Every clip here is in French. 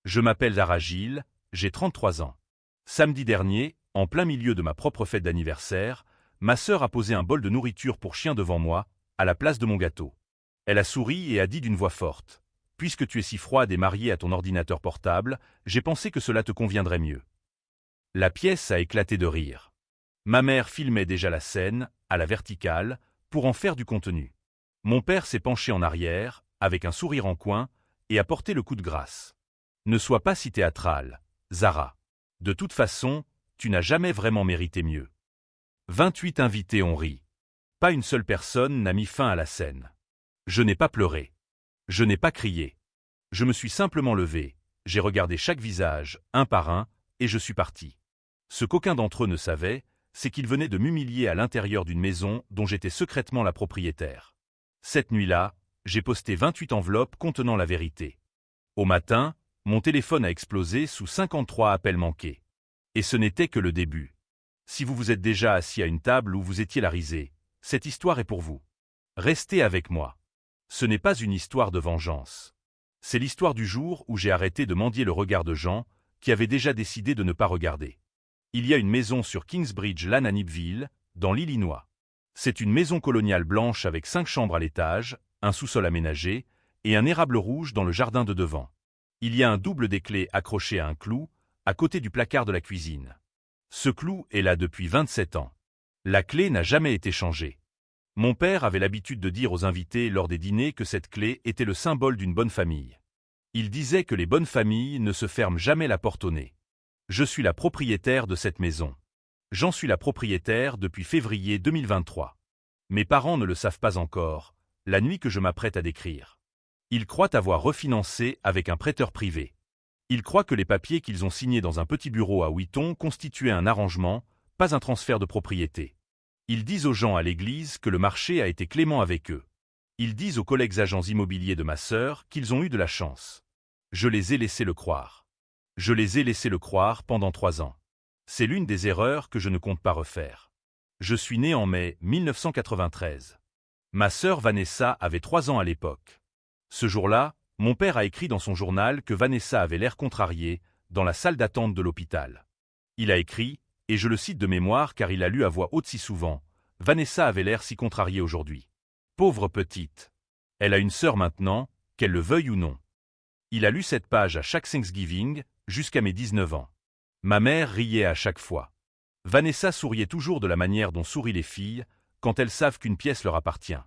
Je m'appelle Zara Gilles, j'ai 33 ans. Samedi dernier, en plein milieu de ma propre fête d'anniversaire, ma sœur a posé un bol de nourriture pour chien devant moi, à la place de mon gâteau. Elle a souri et a dit d'une voix forte: « Puisque tu es si froide et mariée à ton ordinateur portable, j'ai pensé que cela te conviendrait mieux. » La pièce a éclaté de rire. Ma mère filmait déjà la scène, à la verticale, pour en faire du contenu. Mon père s'est penché en arrière, avec un sourire en coin, et a porté le coup de grâce. « Ne sois pas si théâtrale, Zara. De toute façon, tu n'as jamais vraiment mérité mieux. » 28 invités ont ri. Pas une seule personne n'a mis fin à la scène. Je n'ai pas pleuré. Je n'ai pas crié. Je me suis simplement levé, j'ai regardé chaque visage, un par un, et je suis parti. Ce qu'aucun d'entre eux ne savait, c'est qu'ils venaient de m'humilier à l'intérieur d'une maison dont j'étais secrètement la propriétaire. Cette nuit-là, j'ai posté 28 enveloppes contenant la vérité. Au matin, mon téléphone a explosé sous 53 appels manqués. Et ce n'était que le début. Si vous vous êtes déjà assis à une table où vous étiez la risée, cette histoire est pour vous. Restez avec moi. Ce n'est pas une histoire de vengeance. C'est l'histoire du jour où j'ai arrêté de mendier le regard de gens qui avaient déjà décidé de ne pas regarder. Il y a une maison sur Kingsbridge Lane à Nipville, dans l'Illinois. C'est une maison coloniale blanche avec 5 chambres à l'étage, un sous-sol aménagé et un érable rouge dans le jardin de devant. Il y a un double des clés accroché à un clou, à côté du placard de la cuisine. Ce clou est là depuis 27 ans. La clé n'a jamais été changée. Mon père avait l'habitude de dire aux invités lors des dîners que cette clé était le symbole d'une bonne famille. Il disait que les bonnes familles ne se ferment jamais la porte au nez. Je suis la propriétaire de cette maison. J'en suis la propriétaire depuis février 2023. Mes parents ne le savent pas encore, la nuit que je m'apprête à décrire. Ils croient avoir refinancé avec un prêteur privé. Ils croient que les papiers qu'ils ont signés dans un petit bureau à Wheaton constituaient un arrangement, pas un transfert de propriété. Ils disent aux gens à l'église que le marché a été clément avec eux. Ils disent aux collègues agents immobiliers de ma sœur qu'ils ont eu de la chance. Je les ai laissés le croire. Je les ai laissés le croire pendant 3 ans. C'est l'une des erreurs que je ne compte pas refaire. Je suis né en mai 1993. Ma sœur Vanessa avait 3 ans à l'époque. Ce jour-là, mon père a écrit dans son journal que Vanessa avait l'air contrariée dans la salle d'attente de l'hôpital. Il a écrit, et je le cite de mémoire car il l'a lu à voix haute si souvent, « Vanessa avait l'air si contrariée aujourd'hui. Pauvre petite. Elle a une sœur maintenant, qu'elle le veuille ou non. » Il a lu cette page à chaque Thanksgiving, jusqu'à mes 19 ans. Ma mère riait à chaque fois. Vanessa souriait toujours de la manière dont sourient les filles, quand elles savent qu'une pièce leur appartient.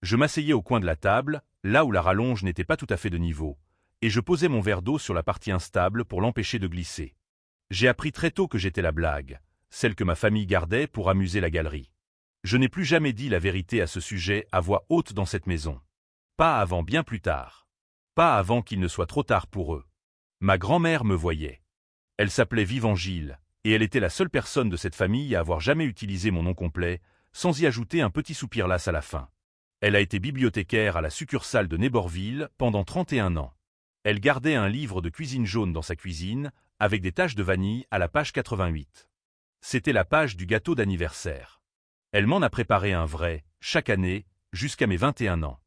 Je m'asseyais au coin de la table, là où la rallonge n'était pas tout à fait de niveau, et je posais mon verre d'eau sur la partie instable pour l'empêcher de glisser. J'ai appris très tôt que j'étais la blague, celle que ma famille gardait pour amuser la galerie. Je n'ai plus jamais dit la vérité à ce sujet à voix haute dans cette maison. Pas avant bien plus tard. Pas avant qu'il ne soit trop tard pour eux. Ma grand-mère me voyait. Elle s'appelait Vivant Gilles, et elle était la seule personne de cette famille à avoir jamais utilisé mon nom complet, sans y ajouter un petit soupir lasse à la fin. Elle a été bibliothécaire à la succursale de Néborville pendant 31 ans. Elle gardait un livre de cuisine jaune dans sa cuisine, avec des taches de vanille à la page 88. C'était la page du gâteau d'anniversaire. Elle m'en a préparé un vrai, chaque année, jusqu'à mes 21 ans.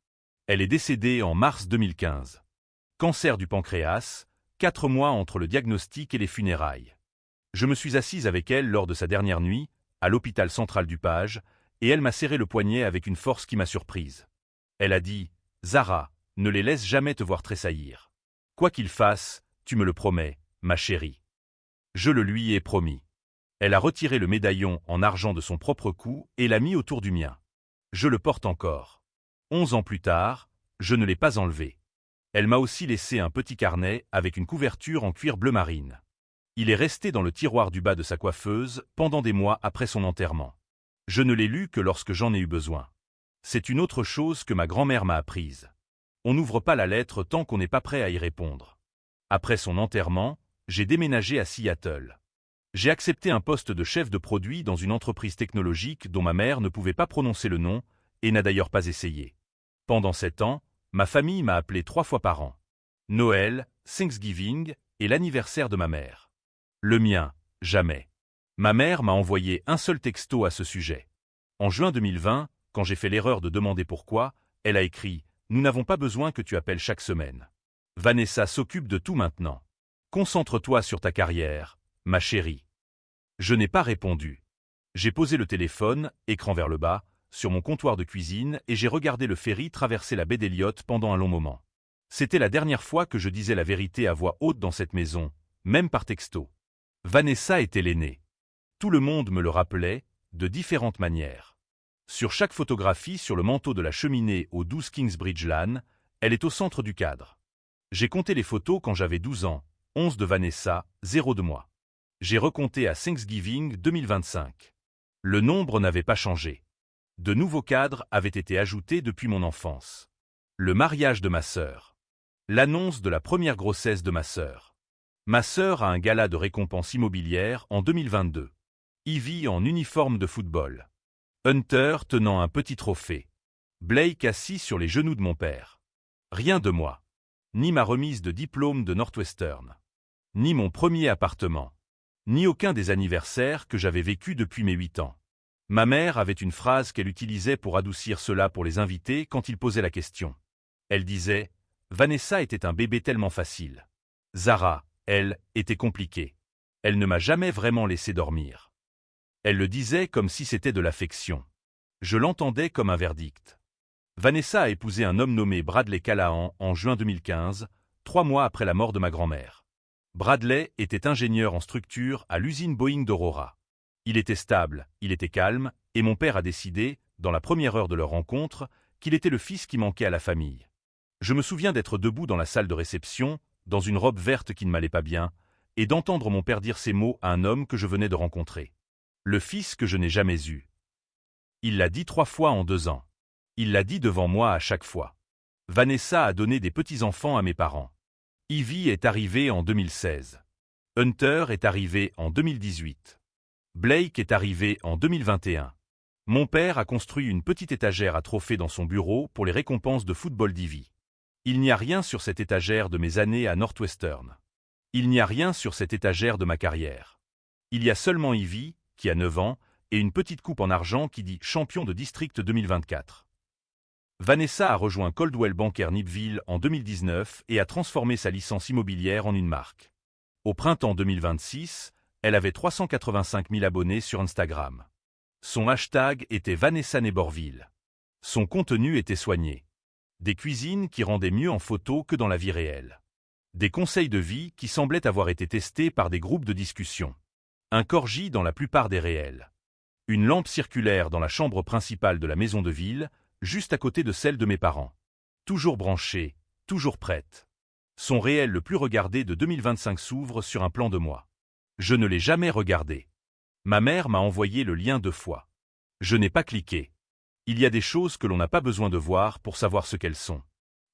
Elle est décédée en mars 2015. Cancer du pancréas, 4 mois entre le diagnostic et les funérailles. Je me suis assise avec elle lors de sa dernière nuit, à l'hôpital central du Page, et elle m'a serré le poignet avec une force qui m'a surprise. Elle a dit « Zara, ne les laisse jamais te voir tressaillir. Quoi qu'ils fassent, tu me le promets, ma chérie. » Je le lui ai promis. Elle a retiré le médaillon en argent de son propre cou et l'a mis autour du mien. Je le porte encore. 11 ans plus tard, je ne l'ai pas enlevé. Elle m'a aussi laissé un petit carnet avec une couverture en cuir bleu marine. Il est resté dans le tiroir du bas de sa coiffeuse pendant des mois après son enterrement. Je ne l'ai lu que lorsque j'en ai eu besoin. C'est une autre chose que ma grand-mère m'a apprise. On n'ouvre pas la lettre tant qu'on n'est pas prêt à y répondre. Après son enterrement, j'ai déménagé à Seattle. J'ai accepté un poste de chef de produit dans une entreprise technologique dont ma mère ne pouvait pas prononcer le nom et n'a d'ailleurs pas essayé. Pendant 7 ans, ma famille m'a appelé 3 fois par an. Noël, Thanksgiving et l'anniversaire de ma mère. Le mien, jamais. Ma mère m'a envoyé un seul texto à ce sujet. En juin 2020, quand j'ai fait l'erreur de demander pourquoi, elle a écrit « Nous n'avons pas besoin que tu appelles chaque semaine. Vanessa s'occupe de tout maintenant. » Concentre-toi sur ta carrière, ma chérie. Je n'ai pas répondu. J'ai posé le téléphone, écran vers le bas, sur mon comptoir de cuisine et j'ai regardé le ferry traverser la baie d'Elliott pendant un long moment. C'était la dernière fois que je disais la vérité à voix haute dans cette maison, même par texto. Vanessa était l'aînée. Tout le monde me le rappelait, de différentes manières. Sur chaque photographie sur le manteau de la cheminée au 12 Kingsbridge Lane, elle est au centre du cadre. J'ai compté les photos quand j'avais 12 ans, 11 de Vanessa, 0 de moi. J'ai recompté à Thanksgiving 2025. Le nombre n'avait pas changé. De nouveaux cadres avaient été ajoutés depuis mon enfance. Le mariage de ma sœur. L'annonce de la première grossesse de ma sœur. Ma sœur a un gala de récompense immobilière en 2022. Ivy en uniforme de football. Hunter tenant un petit trophée. Blake assis sur les genoux de mon père. Rien de moi. Ni ma remise de diplôme de Northwestern. Ni mon premier appartement. Ni aucun des anniversaires que j'avais vécus depuis mes 8 ans. Ma mère avait une phrase qu'elle utilisait pour adoucir cela pour les invités quand ils posaient la question. Elle disait « Vanessa était un bébé tellement facile. Zara, elle, était compliquée. Elle ne m'a jamais vraiment laissé dormir. » Elle le disait comme si c'était de l'affection. Je l'entendais comme un verdict. Vanessa a épousé un homme nommé Bradley Callahan en juin 2015, 3 mois après la mort de ma grand-mère. Bradley était ingénieur en structure à l'usine Boeing d'Aurora. Il était stable, il était calme, et mon père a décidé, dans la première heure de leur rencontre, qu'il était le fils qui manquait à la famille. Je me souviens d'être debout dans la salle de réception, dans une robe verte qui ne m'allait pas bien, et d'entendre mon père dire ces mots à un homme que je venais de rencontrer. Le fils que je n'ai jamais eu. Il l'a dit 3 fois en 2 ans. Il l'a dit devant moi à chaque fois. Vanessa a donné des petits-enfants à mes parents. Ivy est arrivée en 2016. Hunter est arrivé en 2018. Blake est arrivé en 2021. Mon père a construit une petite étagère à trophées dans son bureau pour les récompenses de football d'Ivy. Il n'y a rien sur cette étagère de mes années à Northwestern. Il n'y a rien sur cette étagère de ma carrière. Il y a seulement Ivy, qui a 9 ans, et une petite coupe en argent qui dit « Champion de district 2024 ». Vanessa a rejoint Coldwell Banker Nipville en 2019 et a transformé sa licence immobilière en une marque. Au printemps 2026, elle avait 385 000 abonnés sur Instagram. Son hashtag était Vanessa Neborville. Son contenu était soigné. Des cuisines qui rendaient mieux en photo que dans la vie réelle. Des conseils de vie qui semblaient avoir été testés par des groupes de discussion. Un corgi dans la plupart des réels. Une lampe circulaire dans la chambre principale de la maison de ville, juste à côté de celle de mes parents. Toujours branchée, toujours prête. Son réel le plus regardé de 2025 s'ouvre sur un plan de moi. Je ne l'ai jamais regardé. Ma mère m'a envoyé le lien 2 fois. Je n'ai pas cliqué. Il y a des choses que l'on n'a pas besoin de voir pour savoir ce qu'elles sont.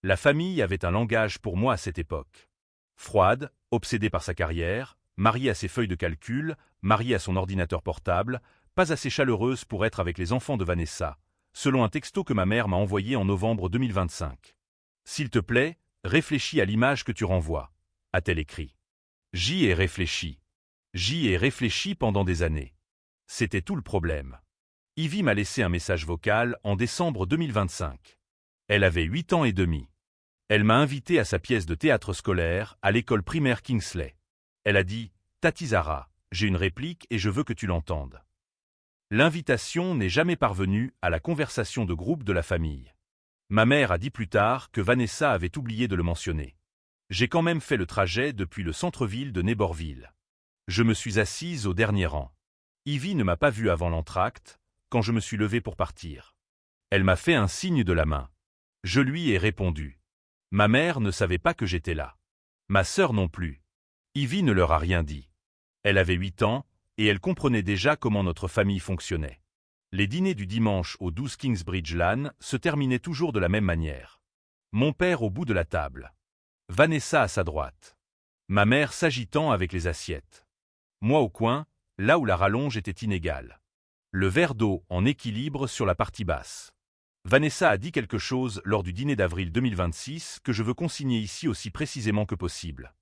La famille avait un langage pour moi à cette époque. Froide, obsédée par sa carrière, mariée à ses feuilles de calcul, mariée à son ordinateur portable, pas assez chaleureuse pour être avec les enfants de Vanessa, selon un texto que ma mère m'a envoyé en novembre 2025. « S'il te plaît, réfléchis à l'image que tu renvoies », a-t-elle écrit. J'y ai réfléchi. J'y ai réfléchi pendant des années. C'était tout le problème. Ivy m'a laissé un message vocal en décembre 2025. Elle avait 8 ans et demi. Elle m'a invité à sa pièce de théâtre scolaire à l'école primaire Kingsley. Elle a dit « Tati Zara, j'ai une réplique et je veux que tu l'entendes ». L'invitation n'est jamais parvenue à la conversation de groupe de la famille. Ma mère a dit plus tard que Vanessa avait oublié de le mentionner. J'ai quand même fait le trajet depuis le centre-ville de Neborville. Je me suis assise au dernier rang. Ivy ne m'a pas vu avant l'entracte, quand je me suis levé pour partir. Elle m'a fait un signe de la main. Je lui ai répondu. Ma mère ne savait pas que j'étais là. Ma sœur non plus. Ivy ne leur a rien dit. Elle avait 8 ans, et elle comprenait déjà comment notre famille fonctionnait. Les dîners du dimanche au 12 Kingsbridge Lane se terminaient toujours de la même manière. Mon père au bout de la table. Vanessa à sa droite. Ma mère s'agitant avec les assiettes. Moi au coin, là où la rallonge était inégale. Le verre d'eau en équilibre sur la partie basse. Vanessa a dit quelque chose lors du dîner d'avril 2026 que je veux consigner ici aussi précisément que possible.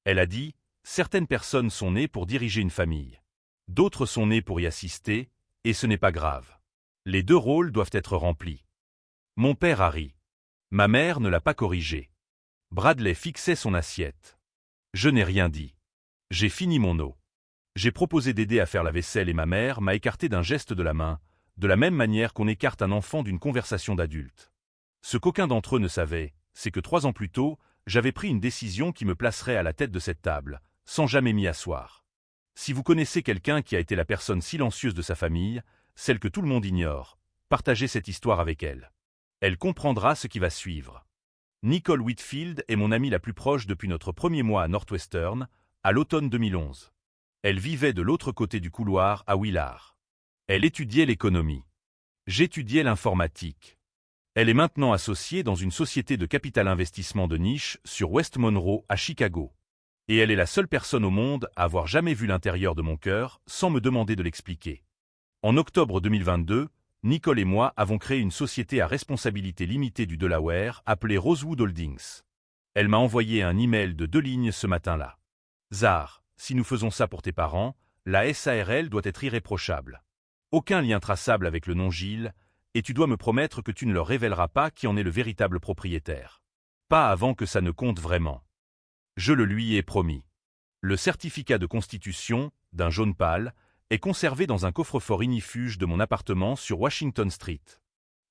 Elle a dit « Certaines personnes sont nées pour diriger une famille. D'autres sont nées pour y assister, et ce n'est pas grave. Les 2 rôles doivent être remplis. » Mon père a ri. Ma mère ne l'a pas corrigé. Bradley fixait son assiette. Je n'ai rien dit. J'ai fini mon eau. J'ai proposé d'aider à faire la vaisselle et ma mère m'a écarté d'un geste de la main, de la même manière qu'on écarte un enfant d'une conversation d'adulte. Ce qu'aucun d'entre eux ne savait, c'est que 3 ans plus tôt, j'avais pris une décision qui me placerait à la tête de cette table, sans jamais m'y asseoir. Si vous connaissez quelqu'un qui a été la personne silencieuse de sa famille, celle que tout le monde ignore, partagez cette histoire avec elle. Elle comprendra ce qui va suivre. Nicole Whitfield est mon amie la plus proche depuis notre premier mois à Northwestern, à l'automne 2011. Elle vivait de l'autre côté du couloir à Willard. Elle étudiait l'économie. J'étudiais l'informatique. Elle est maintenant associée dans une société de capital investissement de niche sur West Monroe à Chicago. Et elle est la seule personne au monde à avoir jamais vu l'intérieur de mon cœur sans me demander de l'expliquer. En octobre 2022, Nicole et moi avons créé une société à responsabilité limitée du Delaware appelée Rosewood Holdings. Elle m'a envoyé un email de 2 lignes ce matin-là. Zahar, si nous faisons ça pour tes parents, la SARL doit être irréprochable. Aucun lien traçable avec le nom Gilles, et tu dois me promettre que tu ne leur révéleras pas qui en est le véritable propriétaire. Pas avant que ça ne compte vraiment. Je le lui ai promis. Le certificat de constitution, d'un jaune pâle, est conservé dans un coffre-fort ignifuge de mon appartement sur Washington Street.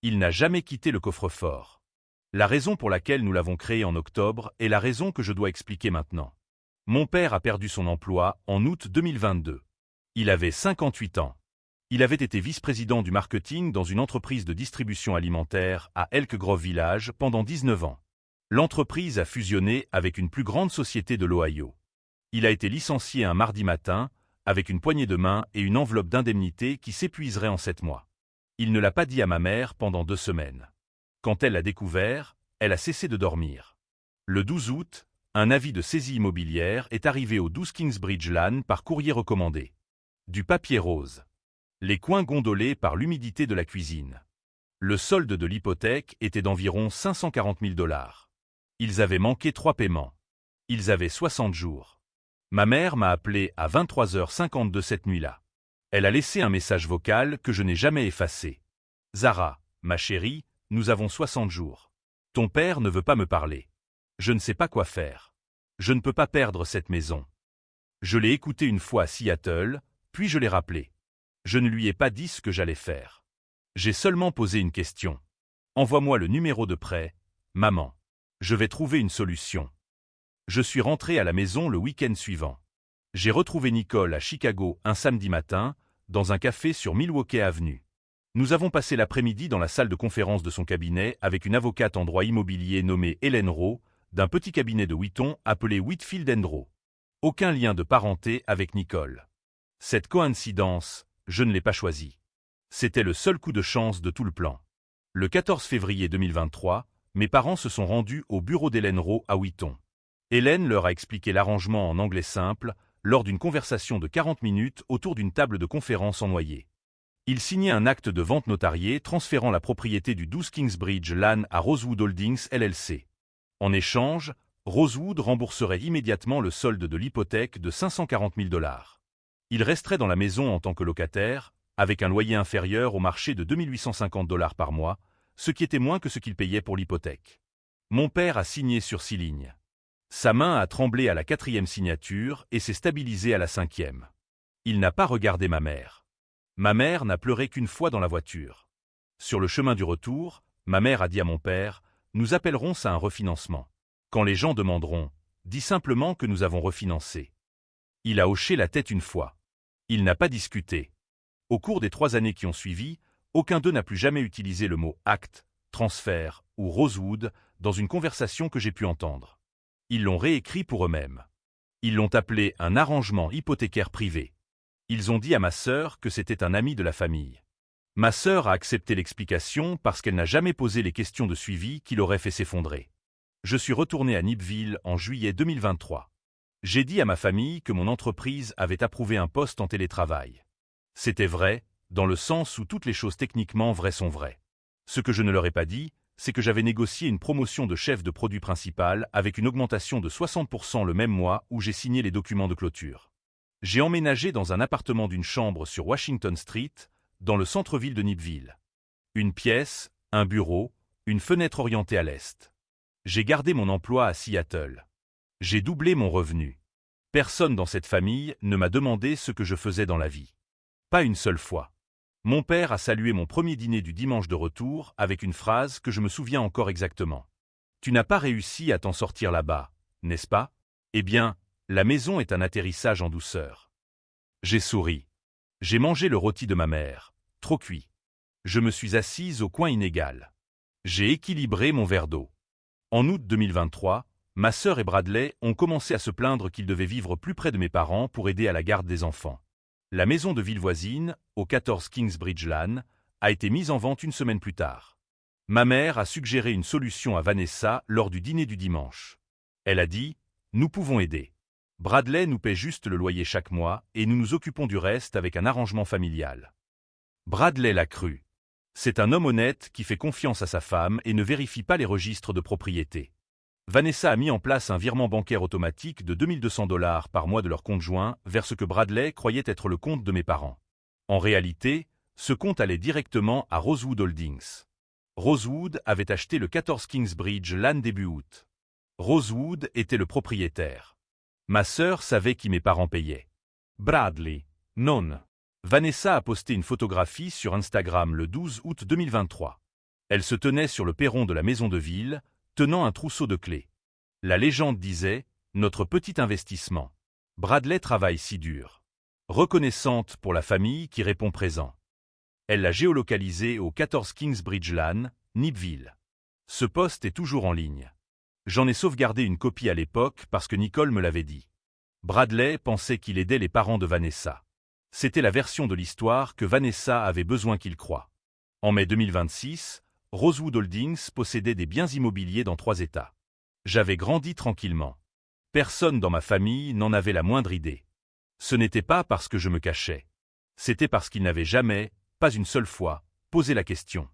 Il n'a jamais quitté le coffre-fort. La raison pour laquelle nous l'avons créé en octobre est la raison que je dois expliquer maintenant. Mon père a perdu son emploi en août 2022. Il avait 58 ans. Il avait été vice-président du marketing dans une entreprise de distribution alimentaire à Elk Grove Village pendant 19 ans. L'entreprise a fusionné avec une plus grande société de l'Ohio. Il a été licencié un mardi matin, avec une poignée de main et une enveloppe d'indemnité qui s'épuiserait en 7 mois. Il ne l'a pas dit à ma mère pendant 2 semaines. Quand elle l'a découvert, elle a cessé de dormir. Le 12 août, un avis de saisie immobilière est arrivé au 12 Kingsbridge Lane par courrier recommandé. Du papier rose. Les coins gondolés par l'humidité de la cuisine. Le solde de l'hypothèque était d'environ 540 000 $. Ils avaient manqué 3 paiements. Ils avaient 60 jours. Ma mère m'a appelé à 23h52 cette nuit-là. Elle a laissé un message vocal que je n'ai jamais effacé. « Zahra, ma chérie, nous avons 60 jours. Ton père ne veut pas me parler. Je ne sais pas quoi faire. Je ne peux pas perdre cette maison. » Je l'ai écouté une fois à Seattle, puis je l'ai rappelé. Je ne lui ai pas dit ce que j'allais faire. J'ai seulement posé une question. « Envoie-moi le numéro de prêt, maman. Je vais trouver une solution. » Je suis rentré à la maison le week-end suivant. J'ai retrouvé Nicole à Chicago un samedi matin, dans un café sur Milwaukee Avenue. Nous avons passé l'après-midi dans la salle de conférence de son cabinet avec une avocate en droit immobilier nommée Hélène Rowe, d'un petit cabinet de Wheaton appelé Whitfield & Rowe. Aucun lien de parenté avec Nicole. Cette coïncidence, je ne l'ai pas choisie. C'était le seul coup de chance de tout le plan. Le 14 février 2023, mes parents se sont rendus au bureau d'Hélène Rowe à Wheaton. Hélène leur a expliqué l'arrangement en anglais simple, lors d'une conversation de 40 minutes autour d'une table de conférence en noyer. Ils signaient un acte de vente notarié transférant la propriété du 12 Kingsbridge Lane à Rosewood Holdings LLC. En échange, Rosewood rembourserait immédiatement le solde de l'hypothèque de 540 000 $. Il resterait dans la maison en tant que locataire, avec un loyer inférieur au marché de 2 850 $ par mois, ce qui était moins que ce qu'il payait pour l'hypothèque. Mon père a signé sur 6 lignes. Sa main a tremblé à la 4e signature et s'est stabilisée à la 5e. Il n'a pas regardé ma mère. Ma mère n'a pleuré qu'une fois dans la voiture. Sur le chemin du retour, ma mère a dit à mon père « Nous appellerons ça un refinancement. Quand les gens demanderont, dis simplement que nous avons refinancé. » Il a hoché la tête une fois. Il n'a pas discuté. Au cours des 3 années qui ont suivi, aucun d'eux n'a plus jamais utilisé le mot acte, transfert ou Rosewood dans une conversation que j'ai pu entendre. Ils l'ont réécrit pour eux-mêmes. Ils l'ont appelé un arrangement hypothécaire privé. Ils ont dit à ma sœur que c'était un ami de la famille. Ma sœur a accepté l'explication parce qu'elle n'a jamais posé les questions de suivi qui l'auraient fait s'effondrer. Je suis retourné à Nipville en juillet 2023. J'ai dit à ma famille que mon entreprise avait approuvé un poste en télétravail. C'était vrai, dans le sens où toutes les choses techniquement vraies sont vraies. Ce que je ne leur ai pas dit, c'est que j'avais négocié une promotion de chef de produit principal avec une augmentation de 60% le même mois où j'ai signé les documents de clôture. J'ai emménagé dans un appartement d'une chambre sur Washington Street, dans le centre-ville de Nipville. Une pièce, un bureau, une fenêtre orientée à l'est. J'ai gardé mon emploi à Seattle. J'ai doublé mon revenu. Personne dans cette famille ne m'a demandé ce que je faisais dans la vie. Pas une seule fois. Mon père a salué mon premier dîner du dimanche de retour avec une phrase que je me souviens encore exactement. « Tu n'as pas réussi à t'en sortir là-bas, n'est-ce pas? Eh bien, la maison est un atterrissage en douceur. » J'ai souri. J'ai mangé le rôti de ma mère, trop cuit. Je me suis assise au coin inégal. J'ai équilibré mon verre d'eau. En août 2023, ma sœur et Bradley ont commencé à se plaindre qu'ils devaient vivre plus près de mes parents pour aider à la garde des enfants. La maison de ville voisine, au 14 Kingsbridge Lane, a été mise en vente une semaine plus tard. Ma mère a suggéré une solution à Vanessa lors du dîner du dimanche. Elle a dit « Nous pouvons aider. Bradley nous paie juste le loyer chaque mois et nous nous occupons du reste avec un arrangement familial. » Bradley l'a cru. C'est un homme honnête qui fait confiance à sa femme et ne vérifie pas les registres de propriété. Vanessa a mis en place un virement bancaire automatique de 2200 $ par mois de leur compte joint vers ce que Bradley croyait être le compte de mes parents. En réalité, ce compte allait directement à Rosewood Holdings. Rosewood avait acheté le 14 Kingsbridge Lane début août. Rosewood était le propriétaire. Ma sœur savait qui mes parents payaient. Bradley, non. Vanessa a posté une photographie sur Instagram le 12 août 2023. Elle se tenait sur le perron de la maison de ville, tenant un trousseau de clés. La légende disait « Notre petit investissement. Bradley travaille si dur. » Reconnaissante pour la famille qui répond présent. Elle l'a géolocalisé au 14 Kingsbridge Lane, Nipville. Ce post est toujours en ligne. J'en ai sauvegardé une copie à l'époque parce que Nicole me l'avait dit. Bradley pensait qu'il aidait les parents de Vanessa. C'était la version de l'histoire que Vanessa avait besoin qu'il croie. En mai 2026, Rosewood Holdings possédait des biens immobiliers dans 3 États. J'avais grandi tranquillement. Personne dans ma famille n'en avait la moindre idée. Ce n'était pas parce que je me cachais. C'était parce qu'ils n'avaient jamais, pas une seule fois, posé la question.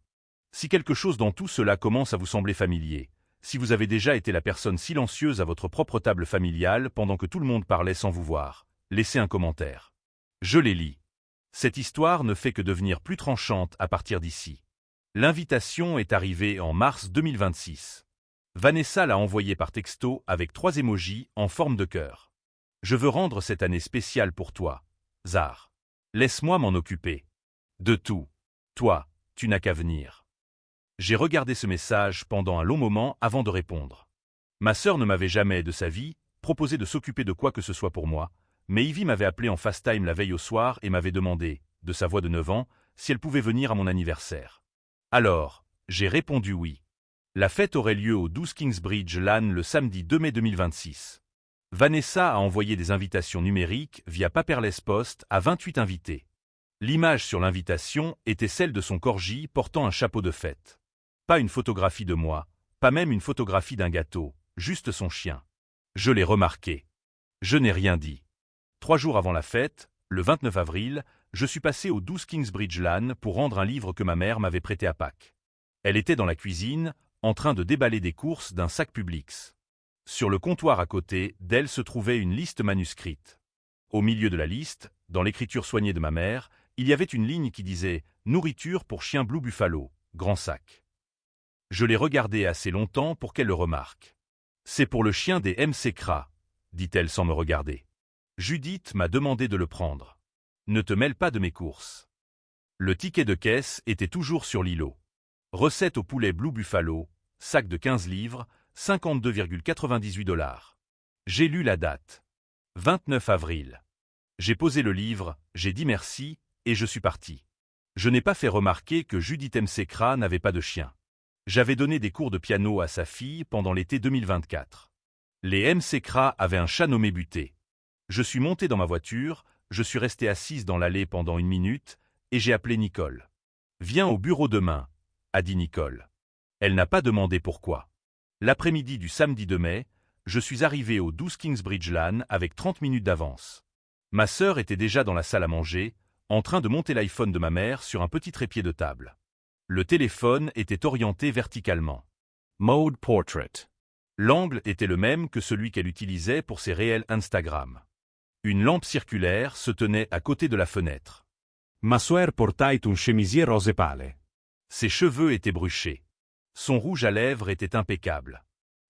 Si quelque chose dans tout cela commence à vous sembler familier, si vous avez déjà été la personne silencieuse à votre propre table familiale pendant que tout le monde parlait sans vous voir, laissez un commentaire. Je les lis. Cette histoire ne fait que devenir plus tranchante à partir d'ici. L'invitation est arrivée en mars 2026. Vanessa l'a envoyée par texto avec 3 émojis en forme de cœur. Je veux rendre cette année spéciale pour toi, Zar. Laisse-moi m'en occuper. De tout. Toi, tu n'as qu'à venir. J'ai regardé ce message pendant un long moment avant de répondre. Ma sœur ne m'avait jamais, de sa vie, proposé de s'occuper de quoi que ce soit pour moi, mais Ivy m'avait appelé en FaceTime la veille au soir et m'avait demandé, de sa voix de 9 ans, si elle pouvait venir à mon anniversaire. Alors, j'ai répondu oui. La fête aurait lieu au 12 Kingsbridge Lane le samedi 2 mai 2026. Vanessa a envoyé des invitations numériques via Paperless Post à 28 invités. L'image sur l'invitation était celle de son corgi portant un chapeau de fête. Pas une photographie de moi, pas même une photographie d'un gâteau, juste son chien. Je l'ai remarqué. Je n'ai rien dit. 3 jours avant la fête, le 29 avril, je suis passé au 12 Kingsbridge Lane pour rendre un livre que ma mère m'avait prêté à Pâques. Elle était dans la cuisine, en train de déballer des courses d'un sac Publix. Sur le comptoir à côté d'elle se trouvait une liste manuscrite. Au milieu de la liste, dans l'écriture soignée de ma mère, il y avait une ligne qui disait « Nourriture pour chien Blue Buffalo, grand sac ». Je l'ai regardé assez longtemps pour qu'elle le remarque. « C'est pour le chien des MCCRA », dit-elle sans me regarder. Judith m'a demandé de le prendre. Ne te mêle pas de mes courses. Le ticket de caisse était toujours sur l'îlot. Recette au poulet Blue Buffalo, sac de 15 livres, 52,98 $. J'ai lu la date. 29 avril. J'ai posé le livre, j'ai dit merci, et je suis parti. Je n'ai pas fait remarquer que Judith MCCRA n'avait pas de chien. J'avais donné des cours de piano à sa fille pendant l'été 2024. Les MCCRA avaient un chat nommé Buté. Je suis monté dans ma voiture, je suis resté assise dans l'allée pendant 1 minute, et j'ai appelé Nicole. « Viens au bureau demain », a dit Nicole. Elle n'a pas demandé pourquoi. L'après-midi du samedi 2 mai, je suis arrivé au 12 Kingsbridge Lane avec 30 minutes d'avance. Ma sœur était déjà dans la salle à manger, en train de monter l'iPhone de ma mère sur un petit trépied de table. Le téléphone était orienté verticalement. Mode Portrait. L'angle était le même que celui qu'elle utilisait pour ses réels Instagram. Une lampe circulaire se tenait à côté de la fenêtre. Ma suor portait un chemisier rose pâle. Ses cheveux étaient bruchés. Son rouge à lèvres était impeccable.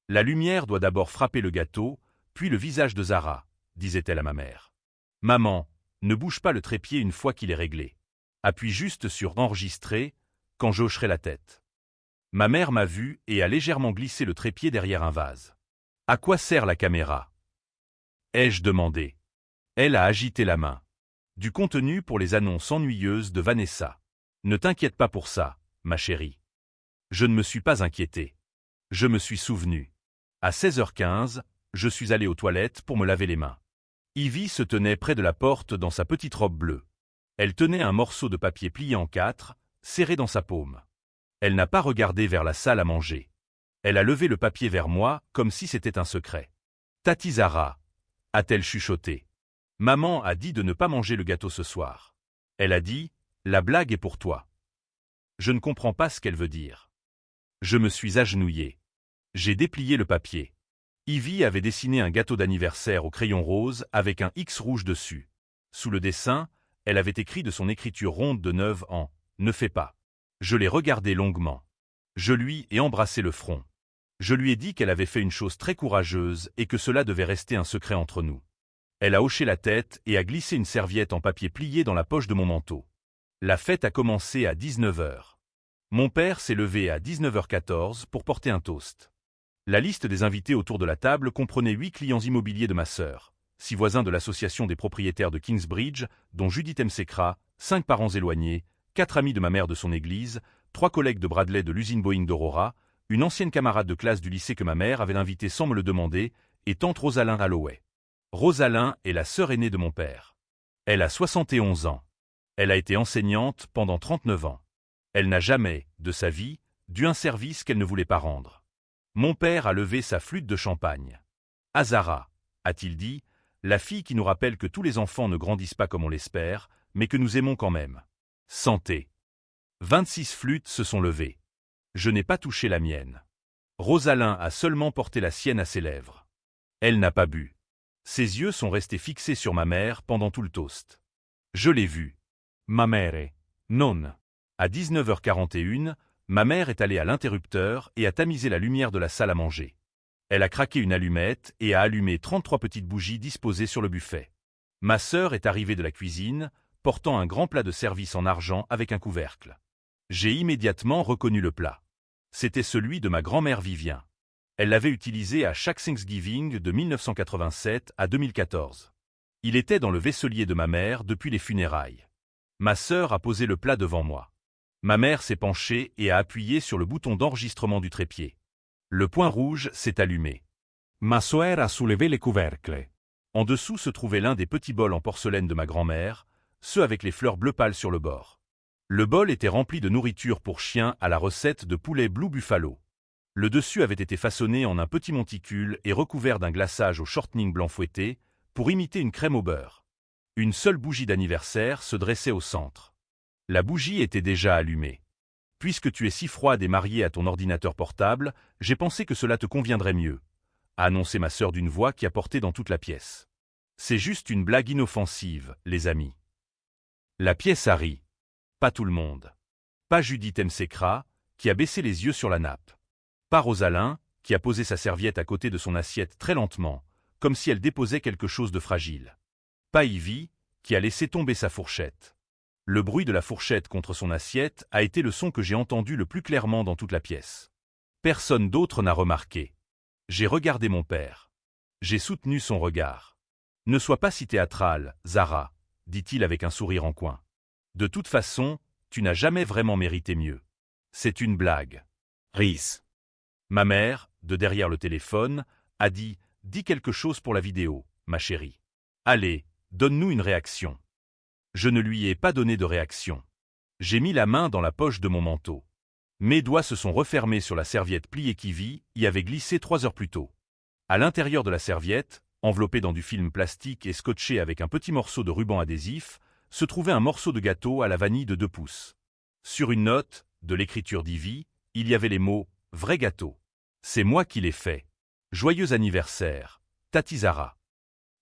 La lumière doit d'abord frapper le gâteau, Puis le visage de Zara, disait-elle à ma mère. Maman, ne bouge pas le trépied une fois qu'il est réglé. Appuie juste sur enregistrer quand je hocherai la tête. Ma mère m'a vu et a légèrement glissé le trépied derrière un vase. À quoi sert la caméra? Ai-je demandé. Elle a agité la main. Du contenu pour les annonces ennuyeuses de Vanessa. Ne t'inquiète pas pour ça, ma chérie. Je ne me suis pas inquiété. Je me suis souvenu. À 16h15, je suis allé aux toilettes pour me laver les mains. Ivy se tenait près de la porte dans sa petite robe bleue. Elle tenait un morceau de papier plié en 4, serré dans sa paume. Elle n'a pas regardé vers la salle à manger. Elle a levé le papier vers moi comme si c'était un secret. Tati Zara, a-t-elle chuchoté. Maman a dit de ne pas manger le gâteau ce soir. Elle a dit, la blague est pour toi. Je ne comprends pas ce qu'elle veut dire. Je me suis agenouillé. J'ai déplié le papier. Ivy avait dessiné un gâteau d'anniversaire au crayon rose avec un X rouge dessus. Sous le dessin, elle avait écrit de son écriture ronde de 9 ans, « Ne fais pas ». Je l'ai regardé longuement. Je lui ai embrassé le front. Je lui ai dit qu'elle avait fait une chose très courageuse et que cela devait rester un secret entre nous. Elle a hoché la tête et a glissé une serviette en papier plié dans la poche de mon manteau. La fête a commencé à 19h. Mon père s'est levé à 19h14 pour porter un toast. La liste des invités autour de la table comprenait 8 clients immobiliers de ma sœur, 6 voisins de l'association des propriétaires de Kingsbridge, dont Judith Msekra, 5 parents éloignés, 4 amis de ma mère de son église, 3 collègues de Bradley de l'usine Boeing d'Aurora, une ancienne camarade de classe du lycée que ma mère avait invitée sans me le demander, et tante Rosalind Holloway. Rosalind est la sœur aînée de mon père. Elle a 71 ans. Elle a été enseignante pendant 39 ans. Elle n'a jamais, de sa vie, dû un service qu'elle ne voulait pas rendre. Mon père a levé sa flûte de champagne. Azara, a-t-il dit, la fille qui nous rappelle que tous les enfants ne grandissent pas comme on l'espère, mais que nous aimons quand même. Santé. 26 flûtes se sont levées. Je n'ai pas touché la mienne. Rosalind a seulement porté la sienne à ses lèvres. Elle n'a pas bu. Ses yeux sont restés fixés sur ma mère pendant tout le toast. Je l'ai vue. Ma mère, non. À 19h41, ma mère est allée à l'interrupteur et a tamisé la lumière de la salle à manger. Elle a craqué une allumette et a allumé 33 petites bougies disposées sur le buffet. Ma sœur est arrivée de la cuisine, portant un grand plat de service en argent avec un couvercle. J'ai immédiatement reconnu le plat. C'était celui de ma grand-mère Vivien. Elle l'avait utilisé à chaque Thanksgiving de 1987 à 2014. Il était dans le vaisselier de ma mère depuis les funérailles. Ma sœur a posé le plat devant moi. Ma mère s'est penchée et a appuyé sur le bouton d'enregistrement du trépied. Le point rouge s'est allumé. Ma soeur a soulevé le couvercle. En dessous se trouvait l'un des petits bols en porcelaine de ma grand-mère, ceux avec les fleurs bleu pâle sur le bord. Le bol était rempli de nourriture pour chien à la recette de poulet Blue Buffalo. Le dessus avait été façonné en un petit monticule et recouvert d'un glaçage au shortening blanc fouetté pour imiter une crème au beurre. Une seule bougie d'anniversaire se dressait au centre. La bougie était déjà allumée. Puisque tu es si froide et mariée à ton ordinateur portable, j'ai pensé que cela te conviendrait mieux, a annoncé ma sœur d'une voix qui a porté dans toute la pièce. C'est juste une blague inoffensive, les amis. La pièce a ri. Pas tout le monde. Pas Judith Msekra, qui a baissé les yeux sur la nappe. Pas Rosalind, qui a posé sa serviette à côté de son assiette très lentement, comme si elle déposait quelque chose de fragile. Pas Ivy, qui a laissé tomber sa fourchette. Le bruit de la fourchette contre son assiette a été le son que j'ai entendu le plus clairement dans toute la pièce. Personne d'autre n'a remarqué. J'ai regardé mon père. J'ai soutenu son regard. « Ne sois pas si théâtrale, Zara, » dit-il avec un sourire en coin. « De toute façon, tu n'as jamais vraiment mérité mieux. C'est une blague. » Ris. Ma mère, de derrière le téléphone, a dit « Dis quelque chose pour la vidéo, ma chérie. Allez, donne-nous une réaction. » Je ne lui ai pas donné de réaction. J'ai mis la main dans la poche de mon manteau. Mes doigts se sont refermés sur la serviette pliée qu'Ivy y avait glissée 3 heures plus tôt. À l'intérieur de la serviette, enveloppée dans du film plastique et scotchée avec un petit morceau de ruban adhésif, se trouvait un morceau de gâteau à la vanille de 2 pouces. Sur une note, de l'écriture d'Ivy, il y avait les mots « Vrai gâteau. C'est moi qui l'ai fait. Joyeux anniversaire, Tati Zara. »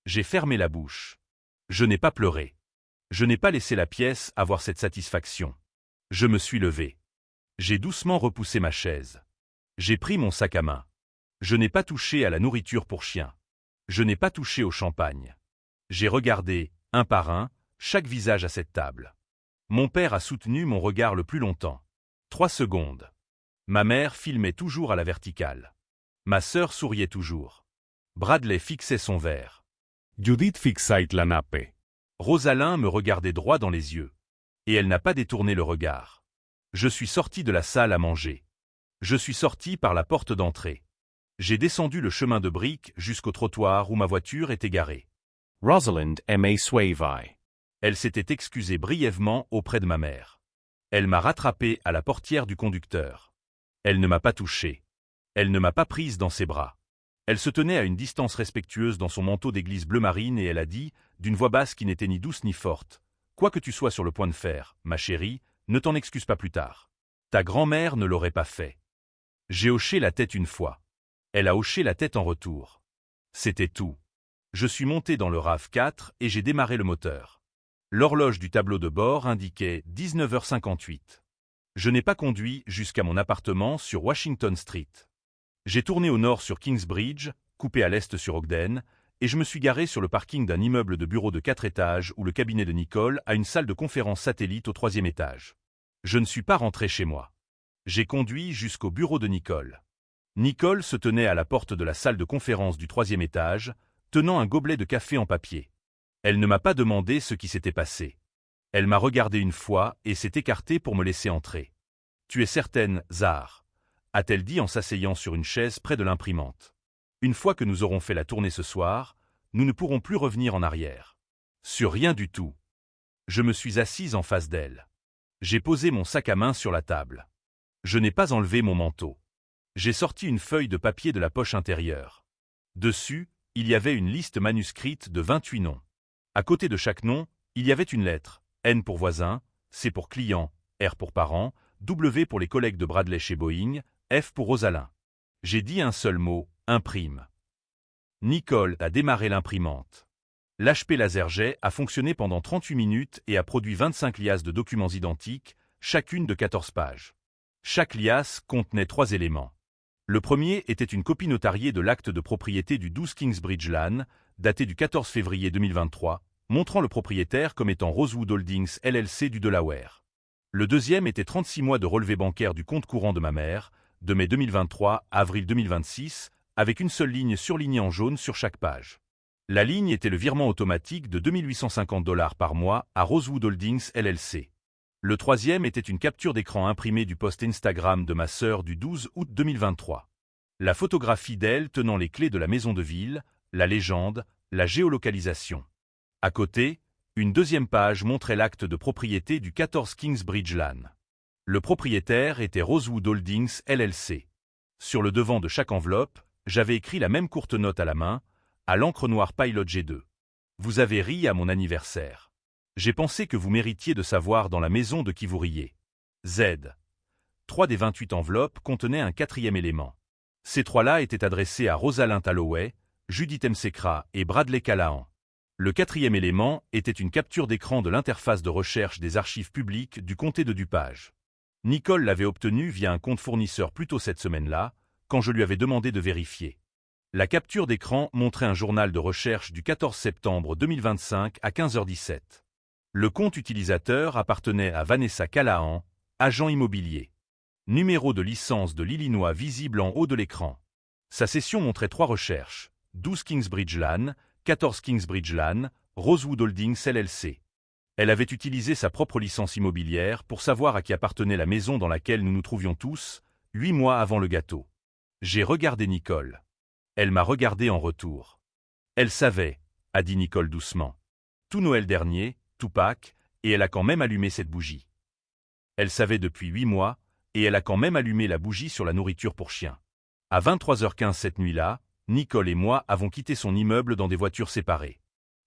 J'ai fermé la bouche. Je n'ai pas pleuré. Je n'ai pas laissé la pièce avoir cette satisfaction. Je me suis levé. J'ai doucement repoussé ma chaise. J'ai pris mon sac à main. Je n'ai pas touché à la nourriture pour chien. Je n'ai pas touché au champagne. J'ai regardé, un par un, chaque visage à cette table. Mon père a soutenu mon regard le plus longtemps. 3 secondes. Ma mère filmait toujours à la verticale. Ma sœur souriait toujours. Bradley fixait son verre. Judith fixait la nappe. Rosalind me regardait droit dans les yeux. Et elle n'a pas détourné le regard. Je suis sorti de la salle à manger. Je suis sorti par la porte d'entrée. J'ai descendu le chemin de briques jusqu'au trottoir où ma voiture était garée. Rosalind aimait suivi. Elle s'était excusée brièvement auprès de ma mère. Elle m'a rattrapé à la portière du conducteur. Elle ne m'a pas touché. Elle ne m'a pas prise dans ses bras. Elle se tenait à une distance respectueuse dans son manteau d'église bleu marine et elle a dit, d'une voix basse qui n'était ni douce ni forte, « Quoi que tu sois sur le point de faire, ma chérie, ne t'en excuse pas plus tard. Ta grand-mère ne l'aurait pas fait. » J'ai hoché la tête une fois. Elle a hoché la tête en retour. C'était tout. Je suis monté dans le RAV4 et j'ai démarré le moteur. L'horloge du tableau de bord indiquait 19h58. Je n'ai pas conduit jusqu'à mon appartement sur Washington Street. J'ai tourné au nord sur Kingsbridge, coupé à l'est sur Ogden, et je me suis garé sur le parking d'un immeuble de bureaux de 4 étages où le cabinet de Nicole a une salle de conférence satellite au 3e étage. Je ne suis pas rentré chez moi. J'ai conduit jusqu'au bureau de Nicole. Nicole se tenait à la porte de la salle de conférence du 3e étage, tenant un gobelet de café en papier. Elle ne m'a pas demandé ce qui s'était passé. Elle m'a regardé une fois et s'est écartée pour me laisser entrer. « Tu es certaine, Zahar ?» a-t-elle dit en s'asseyant sur une chaise près de l'imprimante. « Une fois que nous aurons fait la tournée ce soir, nous ne pourrons plus revenir en arrière. » Sur rien du tout. Je me suis assise en face d'elle. J'ai posé mon sac à main sur la table. Je n'ai pas enlevé mon manteau. J'ai sorti une feuille de papier de la poche intérieure. Dessus, il y avait une liste manuscrite de 28 noms. À côté de chaque nom, il y avait une lettre, N pour voisin, C pour client, R pour parent, W pour les collègues de Bradley chez Boeing, F pour Rosalind. J'ai dit un seul mot, imprime. Nicole a démarré l'imprimante. L'HP LaserJet a fonctionné pendant 38 minutes et a produit 25 liasses de documents identiques, chacune de 14 pages. Chaque liasse contenait 3 éléments. Le premier était une copie notariée de l'acte de propriété du 12 Kingsbridge Lane, daté du 14 février 2023, montrant le propriétaire comme étant Rosewood Holdings LLC du Delaware. Le deuxième était 36 mois de relevé bancaire du compte courant de ma mère, de mai 2023 à avril 2026, avec une seule ligne surlignée en jaune sur chaque page. La ligne était le virement automatique de 2850 $ par mois à Rosewood Holdings LLC. Le troisième était une capture d'écran imprimée du post Instagram de ma sœur du 12 août 2023. La photographie d'elle tenant les clés de la maison de ville, la légende, la géolocalisation. À côté, une deuxième page montrait l'acte de propriété du 14 Kingsbridge Lane. Le propriétaire était Rosewood Holdings LLC. Sur le devant de chaque enveloppe, j'avais écrit la même courte note à la main, à l'encre noire Pilot G2. Vous avez ri à mon anniversaire. J'ai pensé que vous méritiez de savoir dans la maison de qui vous riez. Z. 3 des 28 enveloppes contenaient un 4e élément. Ces 3-là étaient adressés à Rosalind Holloway, Judith Msekra et Bradley Callahan. Le 4e élément était une capture d'écran de l'interface de recherche des archives publiques du comté de DuPage. Nicole l'avait obtenue via un compte fournisseur plus tôt cette semaine-là, quand je lui avais demandé de vérifier. La capture d'écran montrait un journal de recherche du 14 septembre 2025 à 15h17. Le compte utilisateur appartenait à Vanessa Callahan, agent immobilier. Numéro de licence de l'Illinois visible en haut de l'écran. Sa session montrait 3 recherches, 12 Kingsbridge Lane, 14 Kingsbridge Lane, Rosewood Holdings LLC. Elle avait utilisé sa propre licence immobilière pour savoir à qui appartenait la maison dans laquelle nous nous trouvions tous, 8 mois avant le gâteau. J'ai regardé Nicole. Elle m'a regardé en retour. Elle savait, a dit Nicole doucement. Tout Noël dernier, tout Pâques, et elle a quand même allumé cette bougie. Elle savait depuis 8 mois, et elle a quand même allumé la bougie sur la nourriture pour chien. À 23h15 cette nuit-là, Nicole et moi avons quitté son immeuble dans des voitures séparées.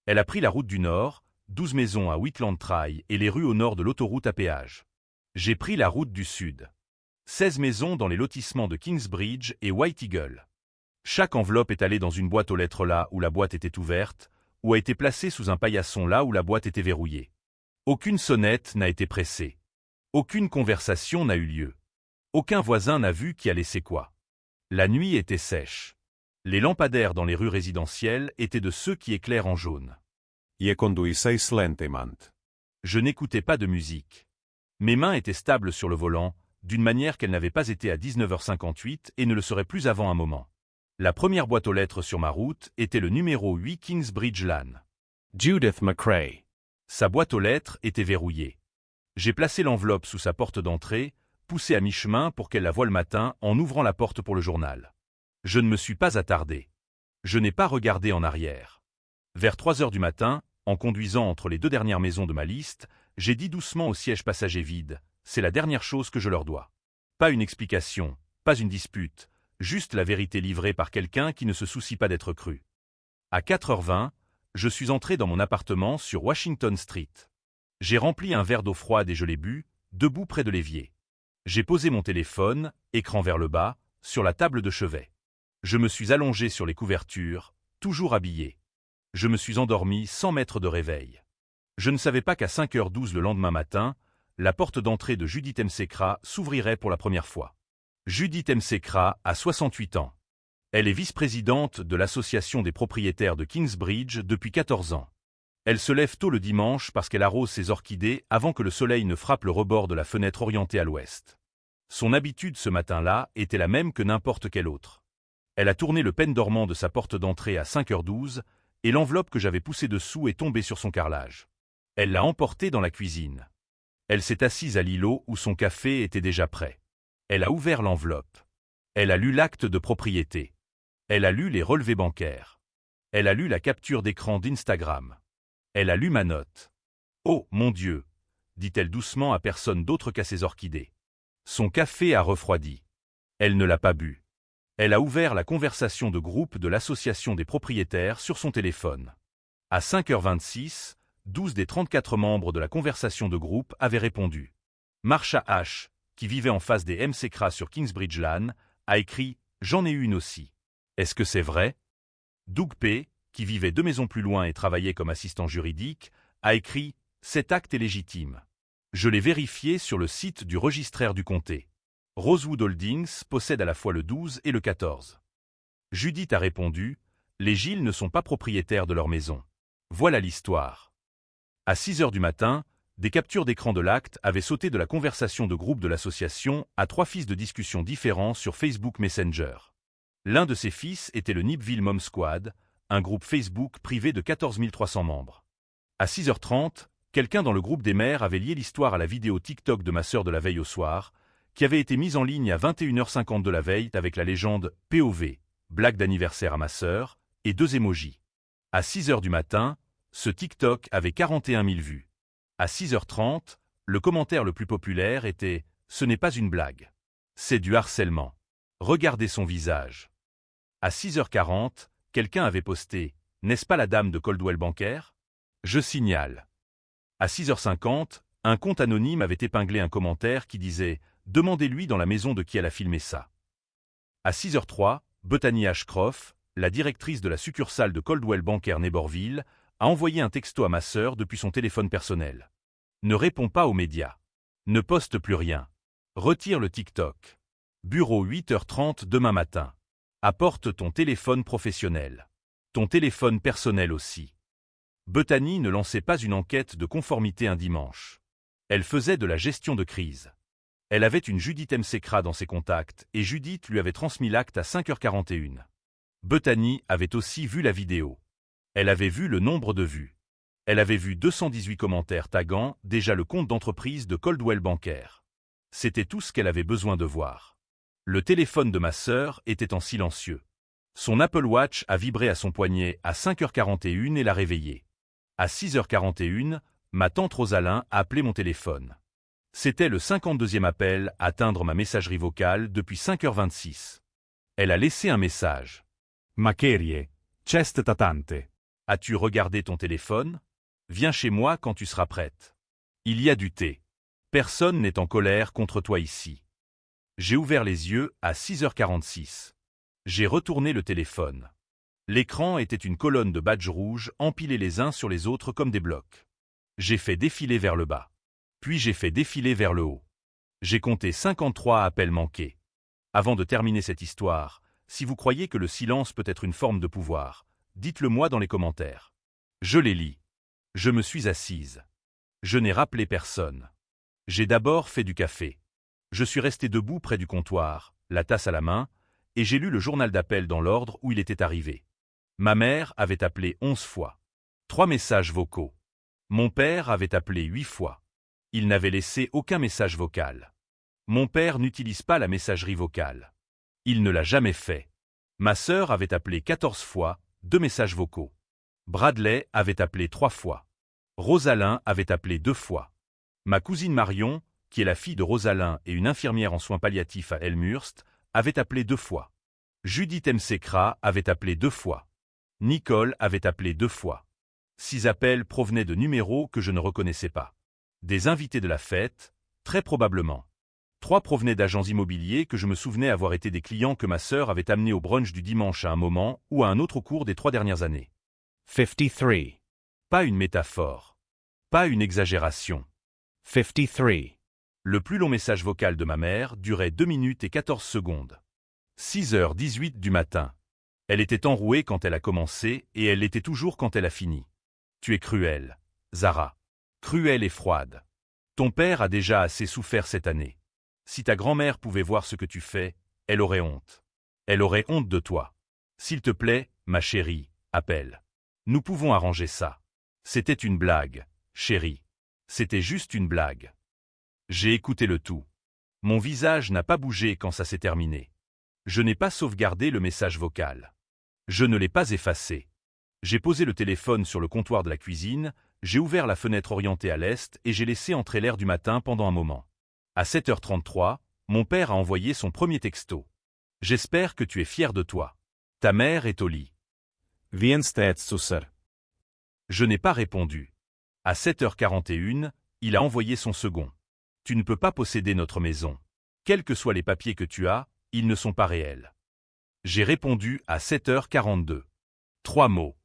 Elle a pris la route du Nord, 12 maisons à Wheatland Trail et les rues au nord de l'autoroute à péage. J'ai pris la route du Sud. 16 maisons dans les lotissements de Kingsbridge et White Eagle. Chaque enveloppe est allée dans une boîte aux lettres là où la boîte était ouverte, ou a été placée sous un paillasson là où la boîte était verrouillée. Aucune sonnette n'a été pressée. Aucune conversation n'a eu lieu. Aucun voisin n'a vu qui a laissé quoi. La nuit était sèche. Les lampadaires dans les rues résidentielles étaient de ceux qui éclairent en jaune. Ja conduisseis lentimant. Je n'écoutais pas de musique. Mes mains étaient stables sur le volant, d'une manière qu'elles n'avaient pas été à 19h58 et ne le seraient plus avant un moment. La première boîte aux lettres sur ma route était le numéro 8 Kingsbridge Lane. Judith McCrae. Sa boîte aux lettres était verrouillée. J'ai placé l'enveloppe sous sa porte d'entrée, poussé à mi-chemin pour qu'elle la voie le matin en ouvrant la porte pour le journal. Je ne me suis pas attardé. Je n'ai pas regardé en arrière. Vers 3 heures du matin, en conduisant entre les 2 dernières maisons de ma liste, j'ai dit doucement au siège passager vide, c'est la dernière chose que je leur dois. Pas une explication, pas une dispute, juste la vérité livrée par quelqu'un qui ne se soucie pas d'être cru. À 4h20, je suis entré dans mon appartement sur Washington Street. J'ai rempli un verre d'eau froide et je l'ai bu, debout près de l'évier. J'ai posé mon téléphone, écran vers le bas, sur la table de chevet. Je me suis allongé sur les couvertures, toujours habillé. Je me suis endormi sans mettre de réveil. Je ne savais pas qu'à 5h12 le lendemain matin, la porte d'entrée de Judith Msekra s'ouvrirait pour la première fois. Judith Msekra a 68 ans. Elle est vice-présidente de l'Association des propriétaires de Kingsbridge depuis 14 ans. Elle se lève tôt le dimanche parce qu'elle arrose ses orchidées avant que le soleil ne frappe le rebord de la fenêtre orientée à l'ouest. Son habitude ce matin-là était la même que n'importe quelle autre. Elle a tourné le pendormant de sa porte d'entrée à 5h12 et l'enveloppe que j'avais poussée dessous est tombée sur son carrelage. Elle l'a emportée dans la cuisine. Elle s'est assise à l'îlot où son café était déjà prêt. Elle a ouvert l'enveloppe. Elle a lu l'acte de propriété. Elle a lu les relevés bancaires. Elle a lu la capture d'écran d'Instagram. Elle a lu ma note. « Oh, mon Dieu !» dit-elle doucement à personne d'autre qu'à ses orchidées. Son café a refroidi. Elle ne l'a pas bu. Elle a ouvert la conversation de groupe de l'Association des propriétaires sur son téléphone. À 5h26, 12 des 34 membres de la conversation de groupe avaient répondu. Marsha H., qui vivait en face des Msekra sur Kingsbridge Lane, a écrit « J'en ai eu une aussi. Est-ce que c'est vrai ?» Doug P., qui vivait 2 maisons plus loin et travaillait comme assistant juridique, a écrit « Cet acte est légitime. Je l'ai vérifié sur le site du registraire du comté. Rosewood Holdings possède à la fois le 12 et le 14. » Judith a répondu « Les Gilles ne sont pas propriétaires de leur maison. Voilà l'histoire. » À 6h du matin, des captures d'écran de l'acte avaient sauté de la conversation de groupe de l'association à 3 fils de discussion différents sur Facebook Messenger. L'un de ces fils était le Nipville Mom Squad, un groupe Facebook privé de 14 300 membres. À 6h30, quelqu'un dans le groupe des mères avait lié l'histoire à la vidéo TikTok de ma sœur de la veille au soir, qui avait été mise en ligne à 21h50 de la veille avec la légende POV, blague d'anniversaire à ma sœur, et 2 émojis. À 6h du matin, ce TikTok avait 41 000 vues. À 6h30, le commentaire le plus populaire était « Ce n'est pas une blague. C'est du harcèlement. Regardez son visage. » À 6h40, quelqu'un avait posté « N'est-ce pas la dame de Coldwell Banker ?» Je signale. À 6h50, un compte anonyme avait épinglé un commentaire qui disait « Demandez-lui dans la maison de qui elle a filmé ça. » À 6h03, Bethany Ashcroft, la directrice de la succursale de Coldwell Banker Neighborville, a envoyé un texto à ma sœur depuis son téléphone personnel. Ne réponds pas aux médias. Ne poste plus rien. Retire le TikTok. Bureau 8h30 demain matin. Apporte ton téléphone professionnel. Ton téléphone personnel aussi. Bethany ne lançait pas une enquête de conformité un dimanche. Elle faisait de la gestion de crise. Elle avait une Judith Msekra dans ses contacts et Judith lui avait transmis l'acte à 5h41. Bethany avait aussi vu la vidéo. Elle avait vu le nombre de vues. Elle avait vu 218 commentaires taguant déjà le compte d'entreprise de Coldwell Banker. C'était tout ce qu'elle avait besoin de voir. Le téléphone de ma sœur était en silencieux. Son Apple Watch a vibré à son poignet à 5h41 et l'a réveillée. À 6h41, ma tante Rosalyn a appelé mon téléphone. C'était le 52e appel à atteindre ma messagerie vocale depuis 5h26. Elle a laissé un message. Macherie, c'è tante. As-tu regardé ton téléphone? Viens chez moi quand tu seras prête. Il y a du thé. Personne n'est en colère contre toi ici. J'ai ouvert les yeux à 6h46. J'ai retourné le téléphone. L'écran était une colonne de badges rouges empilés les uns sur les autres comme des blocs. J'ai fait défiler vers le bas. Puis j'ai fait défiler vers le haut. J'ai compté 53 appels manqués. Avant de terminer cette histoire, Si vous croyez que le silence peut être une forme de pouvoir, dites-le moi dans les commentaires. Je les lis. Je me suis assise. Je n'ai rappelé personne. J'ai d'abord fait du café. Je suis resté debout près du comptoir, la tasse à la main, et j'ai lu le journal d'appel dans l'ordre où il était arrivé. Ma mère avait appelé 11 fois. 3 messages vocaux. Mon père avait appelé 8 fois. Il n'avait laissé aucun message vocal. Mon père n'utilise pas la messagerie vocale. Il ne l'a jamais fait. Ma sœur avait appelé 14 fois, 2 messages vocaux. Bradley avait appelé 3 fois. Rosalyn avait appelé 2 fois. Ma cousine Marion, qui est la fille de Rosalyn et une infirmière en soins palliatifs à Elmhurst, avait appelé 2 fois. Judith Msekra avait appelé 2 fois. Nicole avait appelé 2 fois. 6 appels provenaient de numéros que je ne reconnaissais pas. Des invités de la fête, très probablement. 3 provenaient d'agents immobiliers que je me souvenais avoir été des clients que ma sœur avait amenés au brunch du dimanche à un moment ou à un autre au cours des 3 dernières années. 53. Pas une métaphore. Pas une exagération. 53. Le plus long message vocal de ma mère durait 2 minutes et 14 secondes. 6h18 du matin. Elle était enrouée quand elle a commencé et elle l'était toujours quand elle a fini. Tu es cruelle, Zara. Cruelle et froide. Ton père a déjà assez souffert cette année. Si ta grand-mère pouvait voir ce que tu fais, elle aurait honte. Elle aurait honte de toi. S'il te plaît, ma chérie, appelle. Nous pouvons arranger ça. C'était une blague, chérie. C'était juste une blague. J'ai écouté le tout. Mon visage n'a pas bougé quand ça s'est terminé. Je n'ai pas sauvegardé le message vocal. Je ne l'ai pas effacé. J'ai posé le téléphone sur le comptoir de la cuisine, j'ai ouvert la fenêtre orientée à l'est et j'ai laissé entrer l'air du matin pendant un moment. À 7h33, mon père a envoyé son premier texto. J'espère que tu es fier de toi. Ta mère est au lit. Vienstedsusser. Je n'ai pas répondu. À 7h41, il a envoyé son second. Tu ne peux pas posséder notre maison. Quels que soient les papiers que tu as, ils ne sont pas réels. J'ai répondu à 7h42. 3 mots.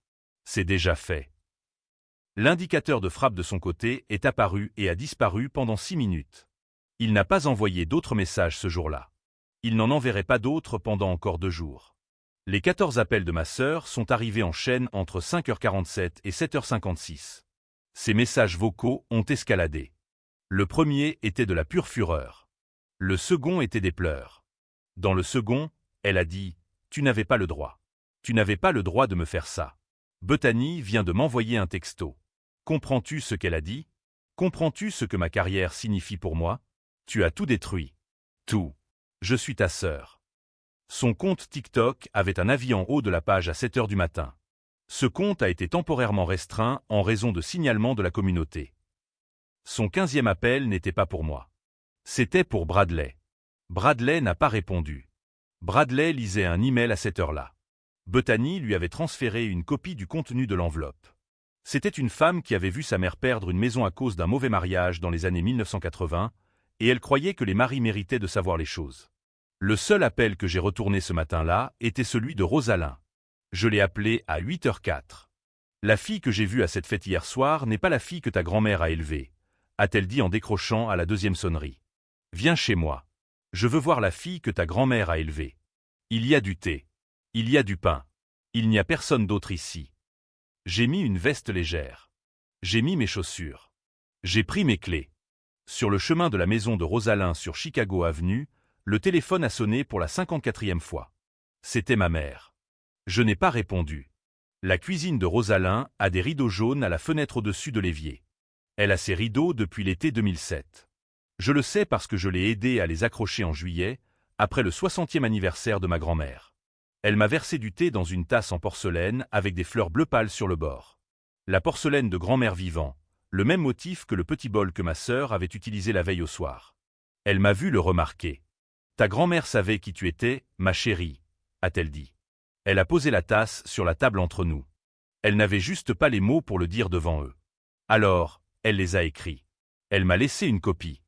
C'est déjà fait. L'indicateur de frappe de son côté est apparu et a disparu pendant 6 minutes. Il n'a pas envoyé d'autres messages ce jour-là. Il n'en enverrait pas d'autres pendant encore 2 jours. Les 14 appels de ma sœur sont arrivés en chaîne entre 5h47 et 7h56. Ces messages vocaux ont escaladé. Le premier était de la pure fureur. Le second était des pleurs. Dans le second, elle a dit « Tu n'avais pas le droit. Tu n'avais pas le droit de me faire ça. Bethany vient de m'envoyer un texto. Comprends-tu ce qu'elle a dit? Comprends-tu ce que ma carrière signifie pour moi? Tu as tout détruit. Tout. Je suis ta sœur. » Son compte TikTok avait un avis en haut de la page à 7h du matin. Ce compte a été temporairement restreint en raison de signalements de la communauté. Son 15e appel n'était pas pour moi. C'était pour Bradley. Bradley n'a pas répondu. Bradley lisait un email à cette heure-là. Bethany lui avait transféré une copie du contenu de l'enveloppe. C'était une femme qui avait vu sa mère perdre une maison à cause d'un mauvais mariage dans les années 1980, et elle croyait que les maris méritaient de savoir les choses. Le seul appel que j'ai retourné ce matin-là était celui de Rosalyn. Je l'ai appelée à 8h04. La fille que j'ai vue à cette fête hier soir n'est pas la fille que ta grand-mère a élevée, a-t-elle dit en décrochant à la 2e sonnerie. Viens chez moi. Je veux voir la fille que ta grand-mère a élevée. Il y a du thé. Il y a du pain. Il n'y a personne d'autre ici. J'ai mis une veste légère. J'ai mis mes chaussures. J'ai pris mes clés. Sur le chemin de la maison de Rosalyn sur Chicago Avenue, le téléphone a sonné pour la 54e fois. C'était ma mère. Je n'ai pas répondu. La cuisine de Rosalyn a des rideaux jaunes à la fenêtre au-dessus de l'évier. Elle a ces rideaux depuis l'été 2007. Je le sais parce que je l'ai aidée à les accrocher en juillet, après le 60e anniversaire de ma grand-mère. Elle m'a versé du thé dans une tasse en porcelaine avec des fleurs bleu pâle sur le bord. La porcelaine de grand-mère vivant, le même motif que le petit bol que ma sœur avait utilisé la veille au soir. Elle m'a vu le remarquer. Ta grand-mère savait qui tu étais, ma chérie, a-t-elle dit. Elle a posé la tasse sur la table entre nous. Elle n'avait juste pas les mots pour le dire devant eux. Alors, elle les a écrits. Elle m'a laissé une copie.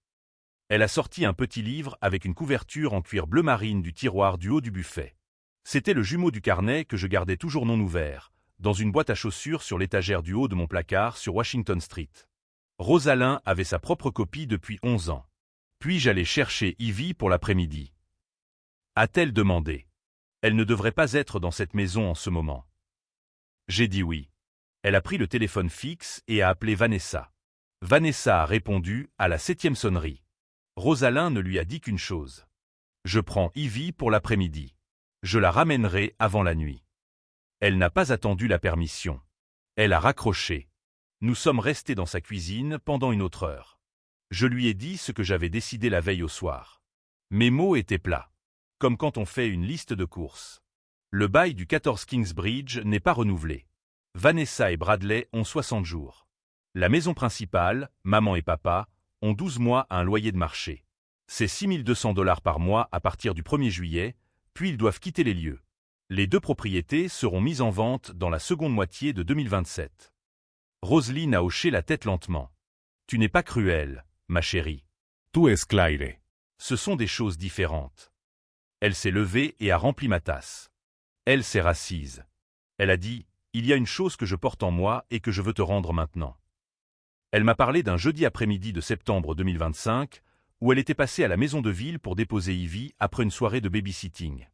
Elle a sorti un petit livre avec une couverture en cuir bleu marine du tiroir du haut du buffet. C'était le jumeau du carnet que je gardais toujours non ouvert, dans une boîte à chaussures sur l'étagère du haut de mon placard sur Washington Street. Rosalyn avait sa propre copie depuis 11 ans. Puis j'allais chercher Ivy pour l'après-midi. A-t-elle demandé. Elle ne devrait pas être dans cette maison en ce moment. J'ai dit oui. Elle a pris le téléphone fixe et a appelé Vanessa. Vanessa a répondu à la 7e sonnerie. Rosalind ne lui a dit qu'une chose. Je prends Ivy pour l'après-midi. Je la ramènerai avant la nuit. Elle n'a pas attendu la permission. Elle a raccroché. Nous sommes restés dans sa cuisine pendant une autre heure. Je lui ai dit ce que j'avais décidé la veille au soir. Mes mots étaient plats. Comme quand on fait une liste de courses. Le bail du 14 Kingsbridge n'est pas renouvelé. Vanessa et Bradley ont 60 jours. La maison principale, maman et papa, ont 12 mois à un loyer de marché. C'est 6 200 $ par mois à partir du 1er juillet, puis ils doivent quitter les lieux. Les 2 propriétés seront mises en vente dans la seconde moitié de 2027. Roselyne a hoché la tête lentement. Tu n'es pas cruelle, ma chérie. Tu es claire. Ce sont des choses différentes. Elle s'est levée et a rempli ma tasse. Elle s'est rassise. Elle a dit, il y a une chose que je porte en moi et que je veux te rendre maintenant. Elle m'a parlé d'un jeudi après-midi de septembre 2025, où elle était passée à la maison de ville pour déposer Ivy après une soirée de babysitting.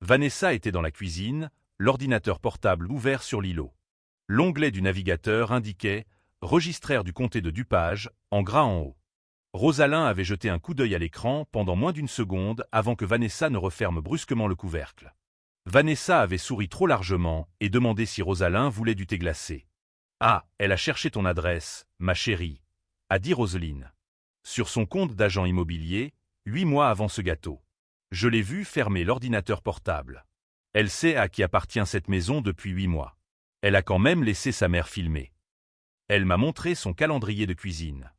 Vanessa était dans la cuisine, l'ordinateur portable ouvert sur l'îlot. L'onglet du navigateur indiquait « Registraire du comté de Dupage » en gras en haut. Rosalind avait jeté un coup d'œil à l'écran pendant moins d'une seconde avant que Vanessa ne referme brusquement le couvercle. Vanessa avait souri trop largement et demandé si Rosalind voulait du thé glacé. « Ah, elle a cherché ton adresse, ma chérie », a dit Roselyne. Sur son compte d'agent immobilier, 8 mois avant ce gâteau. Je l'ai vue fermer l'ordinateur portable. Elle sait à qui appartient cette maison depuis 8 mois. Elle a quand même laissé sa mère filmer. Elle m'a montré son calendrier de cuisine.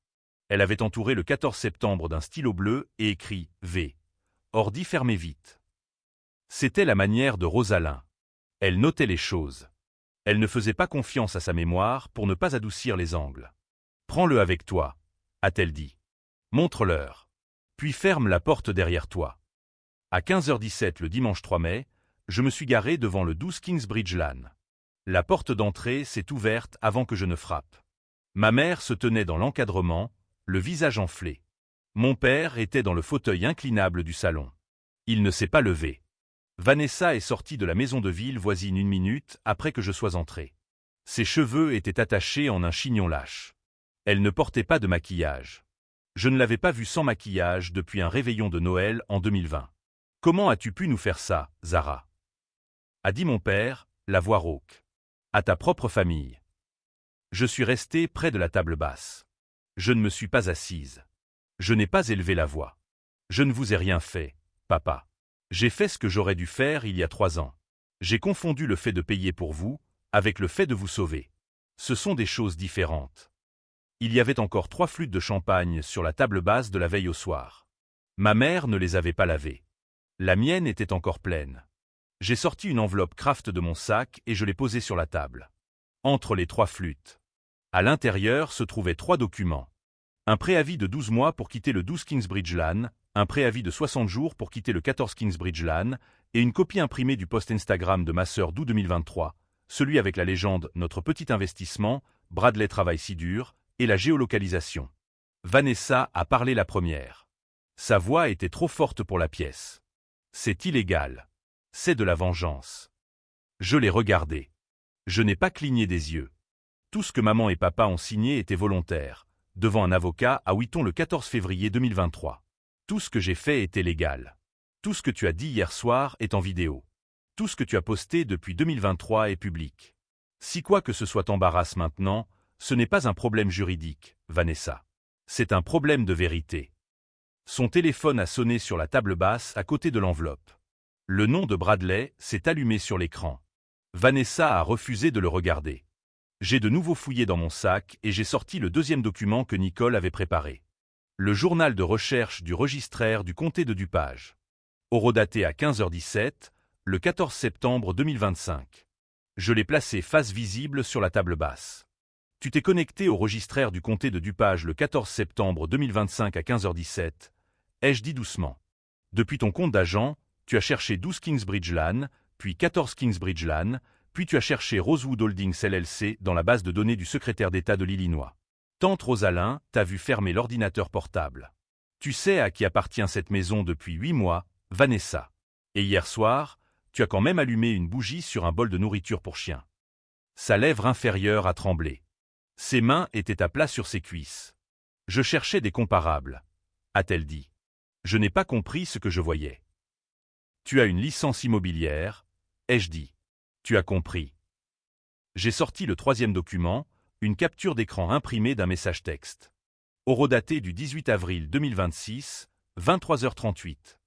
Elle avait entouré le 14 septembre d'un stylo bleu et écrit « V ». Ordi fermé vite. C'était la manière de Rosalind. Elle notait les choses. Elle ne faisait pas confiance à sa mémoire pour ne pas adoucir les angles. « Prends-le avec toi », a-t-elle dit. « Montre-leur. Puis ferme la porte derrière toi. » À 15h17 le dimanche 3 mai, je me suis garé devant le 12 Kingsbridge Lane. La porte d'entrée s'est ouverte avant que je ne frappe. Ma mère se tenait dans l'encadrement, le visage enflé. Mon père était dans le fauteuil inclinable du salon. Il ne s'est pas levé. Vanessa est sortie de la maison de ville voisine 1 minute après que je sois entré. Ses cheveux étaient attachés en un chignon lâche. Elle ne portait pas de maquillage. Je ne l'avais pas vue sans maquillage depuis un réveillon de Noël en 2020. « Comment as-tu pu nous faire ça, Zara ?» a dit mon père, la voix rauque. « À ta propre famille. » Je suis resté près de la table basse. Je ne me suis pas assise. Je n'ai pas élevé la voix. Je ne vous ai rien fait, papa. J'ai fait ce que j'aurais dû faire il y a 3 ans. J'ai confondu le fait de payer pour vous avec le fait de vous sauver. Ce sont des choses différentes. Il y avait encore 3 flûtes de champagne sur la table basse de la veille au soir. Ma mère ne les avait pas lavées. La mienne était encore pleine. J'ai sorti une enveloppe Kraft de mon sac et je l'ai posée sur la table. Entre les 3 flûtes. À l'intérieur se trouvaient 3 documents. Un préavis de 12 mois pour quitter le 12 Kingsbridge Lane, un préavis de 60 jours pour quitter le 14 Kingsbridge Lane, et une copie imprimée du post Instagram de ma sœur d'août 2023, celui avec la légende « Notre petit investissement, Bradley travaille si dur » et la géolocalisation. Vanessa a parlé la première. Sa voix était trop forte pour la pièce. C'est illégal. C'est de la vengeance. Je l'ai regardé. Je n'ai pas cligné des yeux. Tout ce que maman et papa ont signé était volontaire, devant un avocat à Wheaton le 14 février 2023. Tout ce que j'ai fait était légal. Tout ce que tu as dit hier soir est en vidéo. Tout ce que tu as posté depuis 2023 est public. Si quoi que ce soit t'embarrasse maintenant, ce n'est pas un problème juridique, Vanessa. C'est un problème de vérité. Son téléphone a sonné sur la table basse à côté de l'enveloppe. Le nom de Bradley s'est allumé sur l'écran. Vanessa a refusé de le regarder. J'ai de nouveau fouillé dans mon sac et j'ai sorti le 2e document que Nicole avait préparé. Le journal de recherche du registraire du comté de Dupage. Horodaté à 15h17, le 14 septembre 2025. Je l'ai placé face visible sur la table basse. Tu t'es connecté au registraire du comté de Dupage le 14 septembre 2025 à 15h17, ai-je dit doucement. Depuis ton compte d'agent, tu as cherché 12 Kingsbridge Lane, puis 14 Kingsbridge Lane, puis tu as cherché Rosewood Holdings LLC dans la base de données du secrétaire d'État de l'Illinois. Tante Rosalind t'a vu fermer l'ordinateur portable. Tu sais à qui appartient cette maison depuis 8 mois, Vanessa. Et hier soir, tu as quand même allumé une bougie sur un bol de nourriture pour chien. Sa lèvre inférieure a tremblé. Ses mains étaient à plat sur ses cuisses. Je cherchais des comparables, a-t-elle dit. Je n'ai pas compris ce que je voyais. Tu as une licence immobilière, ai-je dit. Tu as compris. J'ai sorti le 3e document, une capture d'écran imprimée d'un message texte. Horodaté du 18 avril 2026, 23h38.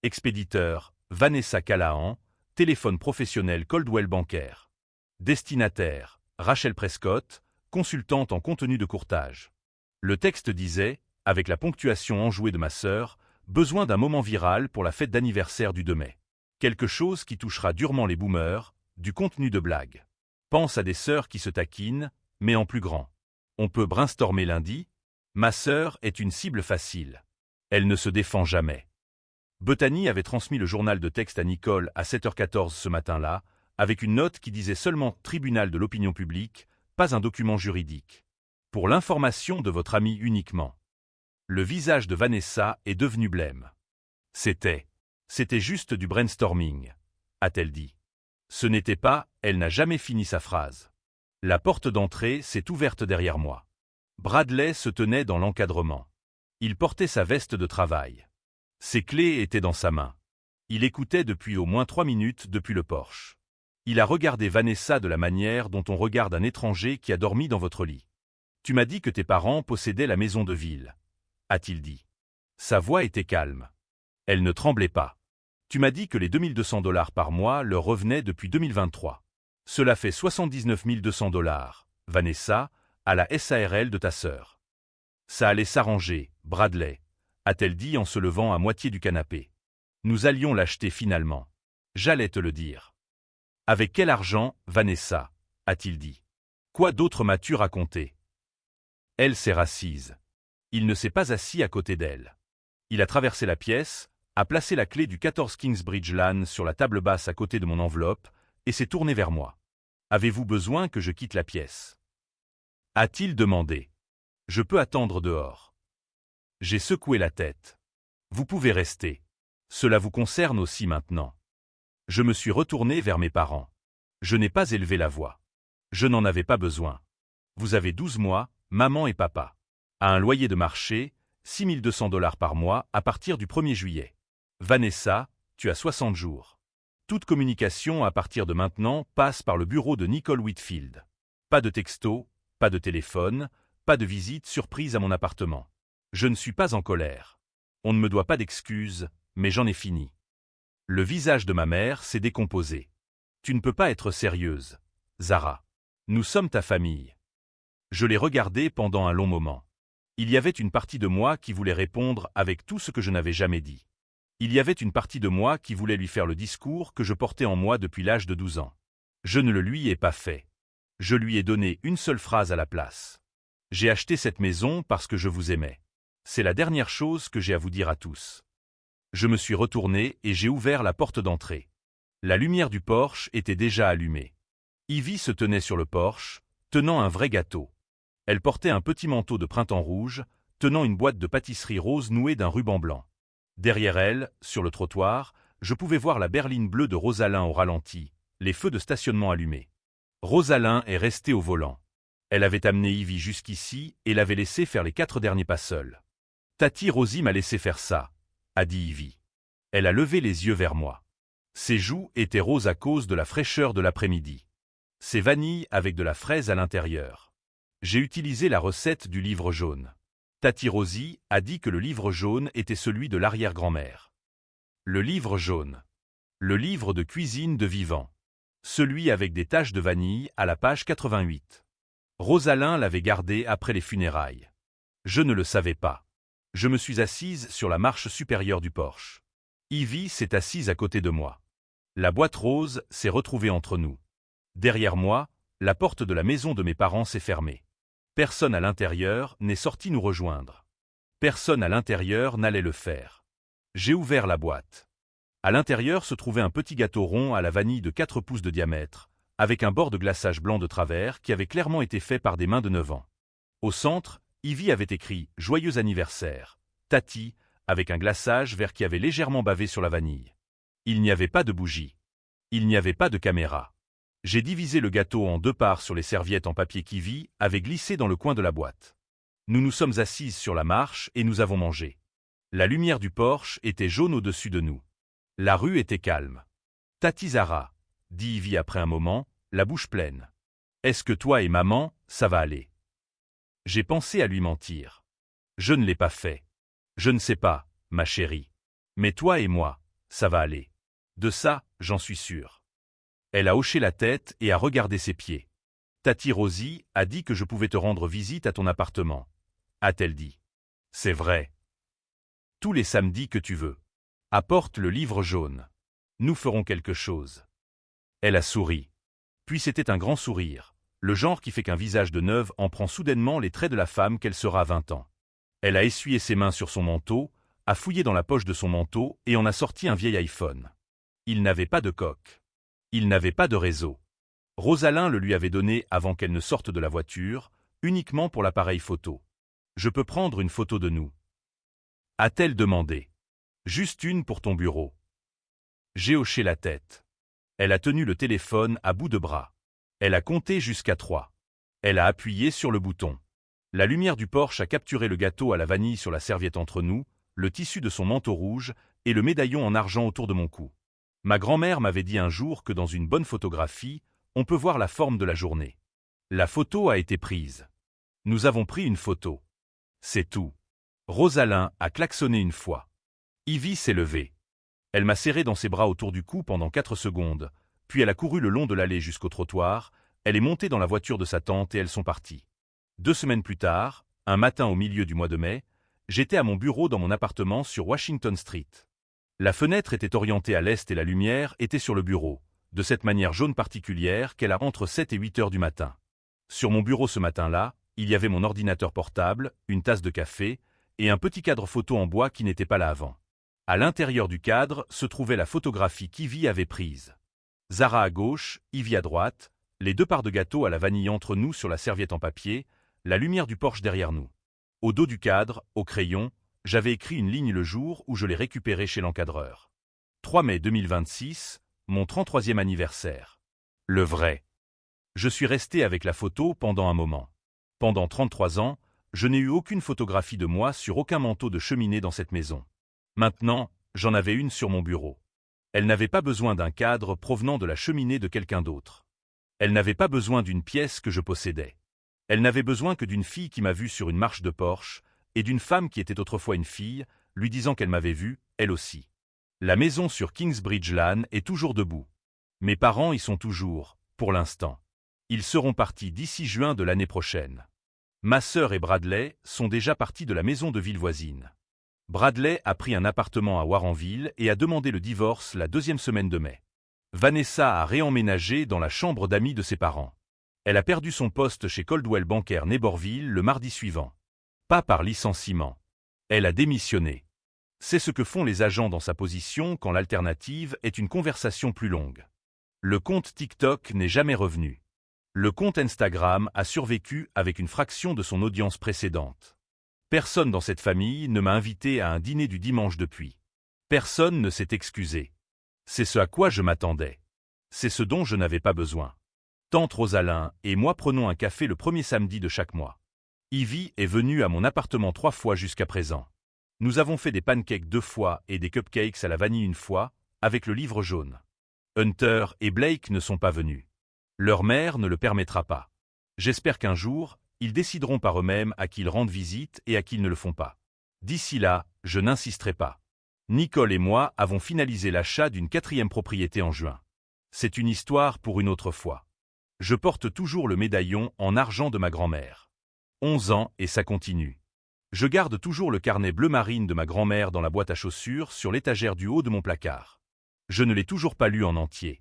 Expéditeur, Vanessa Callahan, téléphone professionnel Coldwell Bancaire. Destinataire, Rachel Prescott, consultante en contenu de courtage. Le texte disait, avec la ponctuation enjouée de ma sœur, besoin d'un moment viral pour la fête d'anniversaire du 2 mai. Quelque chose qui touchera durement les boomers, du contenu de blague. Pense à des sœurs qui se taquinent, mais en plus grand. On peut brainstormer lundi. Ma sœur est une cible facile. Elle ne se défend jamais. Bethany avait transmis le journal de texte à Nicole à 7h14 ce matin-là, avec une note qui disait seulement « Tribunal de l'opinion publique », pas un document juridique. Pour l'information de votre ami uniquement. Le visage de Vanessa est devenu blême. C'était juste du brainstorming, a-t-elle dit. Ce n'était pas, elle n'a jamais fini sa phrase. La porte d'entrée s'est ouverte derrière moi. Bradley se tenait dans l'encadrement. Il portait sa veste de travail. Ses clés étaient dans sa main. Il écoutait depuis au moins 3 minutes depuis le porche. Il a regardé Vanessa de la manière dont on regarde un étranger qui a dormi dans votre lit. Tu m'as dit que tes parents possédaient la maison de ville, a-t-il dit. Sa voix était calme. Elle ne tremblait pas. Tu m'as dit que les $2200 par mois leur revenaient depuis 2023. Cela fait $79 200, Vanessa, à la SARL de ta sœur. Ça allait s'arranger, Bradley, a-t-elle dit en se levant à moitié du canapé. Nous allions l'acheter finalement. J'allais te le dire. Avec quel argent, Vanessa, a-t-il dit. Quoi d'autre m'as-tu raconté? Elle s'est rassise. Il ne s'est pas assis à côté d'elle. Il a traversé la pièce, a placé la clé du 14 Kingsbridge Lane sur la table basse à côté de mon enveloppe, et s'est tourné vers moi. Avez-vous besoin que je quitte la pièce? A-t-il demandé. Je peux attendre dehors. J'ai secoué la tête. Vous pouvez rester. Cela vous concerne aussi maintenant. Je me suis retourné vers mes parents. Je n'ai pas élevé la voix. Je n'en avais pas besoin. Vous avez 12 mois, maman et papa. À un loyer de marché, $6200 par mois à partir du 1er juillet. Vanessa, tu as 60 jours. Toute communication à partir de maintenant passe par le bureau de Nicole Whitfield. Pas de texto, pas de téléphone, pas de visite surprise à mon appartement. Je ne suis pas en colère. On ne me doit pas d'excuses, mais j'en ai fini. Le visage de ma mère s'est décomposé. Tu ne peux pas être sérieuse, Zara. Nous sommes ta famille. Je l'ai regardée pendant un long moment. Il y avait une partie de moi qui voulait répondre avec tout ce que je n'avais jamais dit. Il y avait une partie de moi qui voulait lui faire le discours que je portais en moi depuis l'âge de 12 ans. Je ne le lui ai pas fait. Je lui ai donné une seule phrase à la place. J'ai acheté cette maison parce que je vous aimais. C'est la dernière chose que j'ai à vous dire à tous. Je me suis retourné et j'ai ouvert la porte d'entrée. La lumière du porche était déjà allumée. Ivy se tenait sur le porche, tenant un vrai gâteau. Elle portait un petit manteau de printemps rouge, tenant une boîte de pâtisserie rose nouée d'un ruban blanc. Derrière elle, sur le trottoir, je pouvais voir la berline bleue de Rosalind au ralenti, les feux de stationnement allumés. Rosalind est restée au volant. Elle avait amené Ivy jusqu'ici et l'avait laissé faire les 4 derniers pas seule. Tati Rosie m'a laissé faire ça, a dit Ivy. Elle a levé les yeux vers moi. Ses joues étaient roses à cause de la fraîcheur de l'après-midi. C'est vanille avec de la fraise à l'intérieur. J'ai utilisé la recette du livre jaune. Tati Rosie a dit que le livre jaune était celui de l'arrière-grand-mère. Le livre jaune. Le livre de cuisine de Vivant. Celui avec des taches de vanille à la page 88. Rosalind l'avait gardé après les funérailles. Je ne le savais pas. Je me suis assise sur la marche supérieure du porche. Ivy s'est assise à côté de moi. La boîte rose s'est retrouvée entre nous. Derrière moi, la porte de la maison de mes parents s'est fermée. Personne à l'intérieur n'est sorti nous rejoindre. Personne à l'intérieur n'allait le faire. J'ai ouvert la boîte. À l'intérieur se trouvait un petit gâteau rond à la vanille de 4 pouces de diamètre, avec un bord de glaçage blanc de travers qui avait clairement été fait par des mains de 9 ans. Au centre, Ivy avait écrit « Joyeux anniversaire, Tati », avec un glaçage vert qui avait légèrement bavé sur la vanille. Il n'y avait pas de bougie. Il n'y avait pas de caméra. J'ai divisé le gâteau en 2 parts sur les serviettes en papier Kiwi, avait glissé dans le coin de la boîte. Nous nous sommes assises sur la marche et nous avons mangé. La lumière du Porsche était jaune au-dessus de nous. La rue était calme. Tati Zara, dit Ivy après un moment, la bouche pleine. Est-ce que toi et maman, ça va aller? J'ai pensé à lui mentir. Je ne l'ai pas fait. Je ne sais pas, ma chérie. Mais toi et moi, ça va aller. De ça, j'en suis sûr. Elle a hoché la tête et a regardé ses pieds. Tati Rosie a dit que je pouvais te rendre visite à ton appartement. A-t-elle dit. C'est vrai. Tous les samedis que tu veux. Apporte le livre jaune. Nous ferons quelque chose. Elle a souri. Puis c'était un grand sourire, le genre qui fait qu'un visage de neuve en prend soudainement les traits de la femme qu'elle sera à 20 ans. Elle a essuyé ses mains sur son manteau, a fouillé dans la poche de son manteau et en a sorti un vieil iPhone. Il n'avait pas de coque. Il n'avait pas de réseau. Rosalyn le lui avait donné avant qu'elle ne sorte de la voiture, uniquement pour l'appareil photo. Je peux prendre une photo de nous? A-t-elle demandé. Juste une pour ton bureau. J'ai hoché la tête. Elle a tenu le téléphone à bout de bras. Elle a compté jusqu'à 3. Elle a appuyé sur le bouton. La lumière du Porsche a capturé le gâteau à la vanille sur la serviette entre nous, le tissu de son manteau rouge et le médaillon en argent autour de mon cou. Ma grand-mère m'avait dit un jour que dans une bonne photographie, on peut voir la forme de la journée. La photo a été prise. Nous avons pris une photo. C'est tout. Rosalyn a klaxonné une fois. Ivy s'est levée. Elle m'a serré dans ses bras autour du cou pendant 4 secondes, puis elle a couru le long de l'allée jusqu'au trottoir, elle est montée dans la voiture de sa tante et elles sont parties. 2 semaines plus tard, un matin au milieu du mois de mai, j'étais à mon bureau dans mon appartement sur Washington Street. La fenêtre était orientée à l'est et la lumière était sur le bureau, de cette manière jaune particulière qu'elle a entre 7 et 8 heures du matin. Sur mon bureau ce matin-là, il y avait mon ordinateur portable, une tasse de café et un petit cadre photo en bois qui n'était pas là avant. À l'intérieur du cadre se trouvait la photographie qu'Ivy avait prise. Zara à gauche, Ivy à droite, les 2 parts de gâteau à la vanille entre nous sur la serviette en papier, la lumière du Porsche derrière nous. Au dos du cadre, au crayon, j'avais écrit une ligne le jour où je l'ai récupérée chez l'encadreur. 3 mai 2026, mon 33e anniversaire. Le vrai. Je suis resté avec la photo pendant un moment. Pendant 33 ans, je n'ai eu aucune photographie de moi sur aucun manteau de cheminée dans cette maison. Maintenant, j'en avais une sur mon bureau. Elle n'avait pas besoin d'un cadre provenant de la cheminée de quelqu'un d'autre. Elle n'avait pas besoin d'une pièce que je possédais. Elle n'avait besoin que d'une fille qui m'a vu sur une marche de Porsche, et d'une femme qui était autrefois une fille, lui disant qu'elle m'avait vu, elle aussi. La maison sur Kingsbridge Lane est toujours debout. Mes parents y sont toujours, pour l'instant. Ils seront partis d'ici juin de l'année prochaine. Ma sœur et Bradley sont déjà partis de la maison de ville voisine. Bradley a pris un appartement à Warrenville et a demandé le divorce la 2e semaine de mai. Vanessa a réemménagé dans la chambre d'amis de ses parents. Elle a perdu son poste chez Coldwell Banker Neighborville le mardi suivant. Pas par licenciement. Elle a démissionné. C'est ce que font les agents dans sa position quand l'alternative est une conversation plus longue. Le compte TikTok n'est jamais revenu. Le compte Instagram a survécu avec une fraction de son audience précédente. Personne dans cette famille ne m'a invité à un dîner du dimanche depuis. Personne ne s'est excusé. C'est ce à quoi je m'attendais. C'est ce dont je n'avais pas besoin. Tante Rosalyn et moi prenons un café le premier samedi de chaque mois. Ivy est venue à mon appartement 3 fois jusqu'à présent. Nous avons fait des pancakes 2 fois et des cupcakes à la vanille 1 fois, avec le livre jaune. Hunter et Blake ne sont pas venus. Leur mère ne le permettra pas. J'espère qu'un jour, ils décideront par eux-mêmes à qui ils rendent visite et à qui ils ne le font pas. D'ici là, je n'insisterai pas. Nicole et moi avons finalisé l'achat d'une 4e propriété en juin. C'est une histoire pour une autre fois. Je porte toujours le médaillon en argent de ma grand-mère. 11 ans et ça continue. Je garde toujours le carnet bleu marine de ma grand-mère dans la boîte à chaussures sur l'étagère du haut de mon placard. Je ne l'ai toujours pas lu en entier.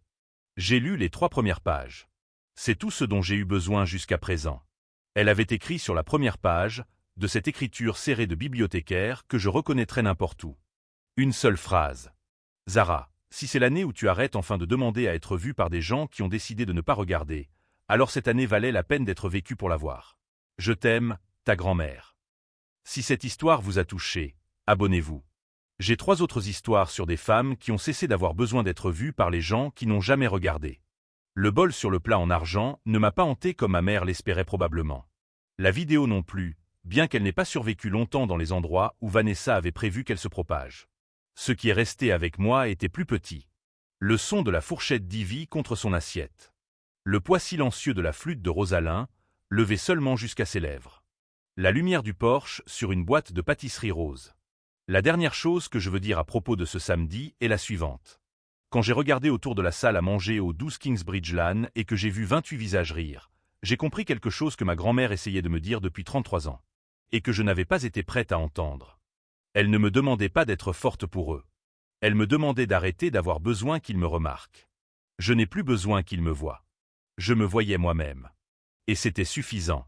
J'ai lu les 3 premières pages. C'est tout ce dont j'ai eu besoin jusqu'à présent. Elle avait écrit sur la première page, de cette écriture serrée de bibliothécaire que je reconnaîtrais n'importe où. Une seule phrase. Zara, si c'est l'année où tu arrêtes enfin de demander à être vue par des gens qui ont décidé de ne pas regarder, alors cette année valait la peine d'être vécue pour la voir. Je t'aime, ta grand-mère. Si cette histoire vous a touché, abonnez-vous. J'ai 3 autres histoires sur des femmes qui ont cessé d'avoir besoin d'être vues par les gens qui n'ont jamais regardé. Le bol sur le plat en argent ne m'a pas hanté comme ma mère l'espérait probablement. La vidéo non plus, bien qu'elle n'ait pas survécu longtemps dans les endroits où Vanessa avait prévu qu'elle se propage. Ce qui est resté avec moi était plus petit. Le son de la fourchette d'Ivy contre son assiette. Le poids silencieux de la flûte de Rosalyn, levé seulement jusqu'à ses lèvres. La lumière du Porsche sur une boîte de pâtisserie rose. La dernière chose que je veux dire à propos de ce samedi est la suivante. Quand j'ai regardé autour de la salle à manger au 12 Kingsbridge Lane et que j'ai vu 28 visages rire, j'ai compris quelque chose que ma grand-mère essayait de me dire depuis 33 ans. Et que je n'avais pas été prête à entendre. Elle ne me demandait pas d'être forte pour eux. Elle me demandait d'arrêter d'avoir besoin qu'ils me remarquent. Je n'ai plus besoin qu'ils me voient. Je me voyais moi-même. Et c'était suffisant.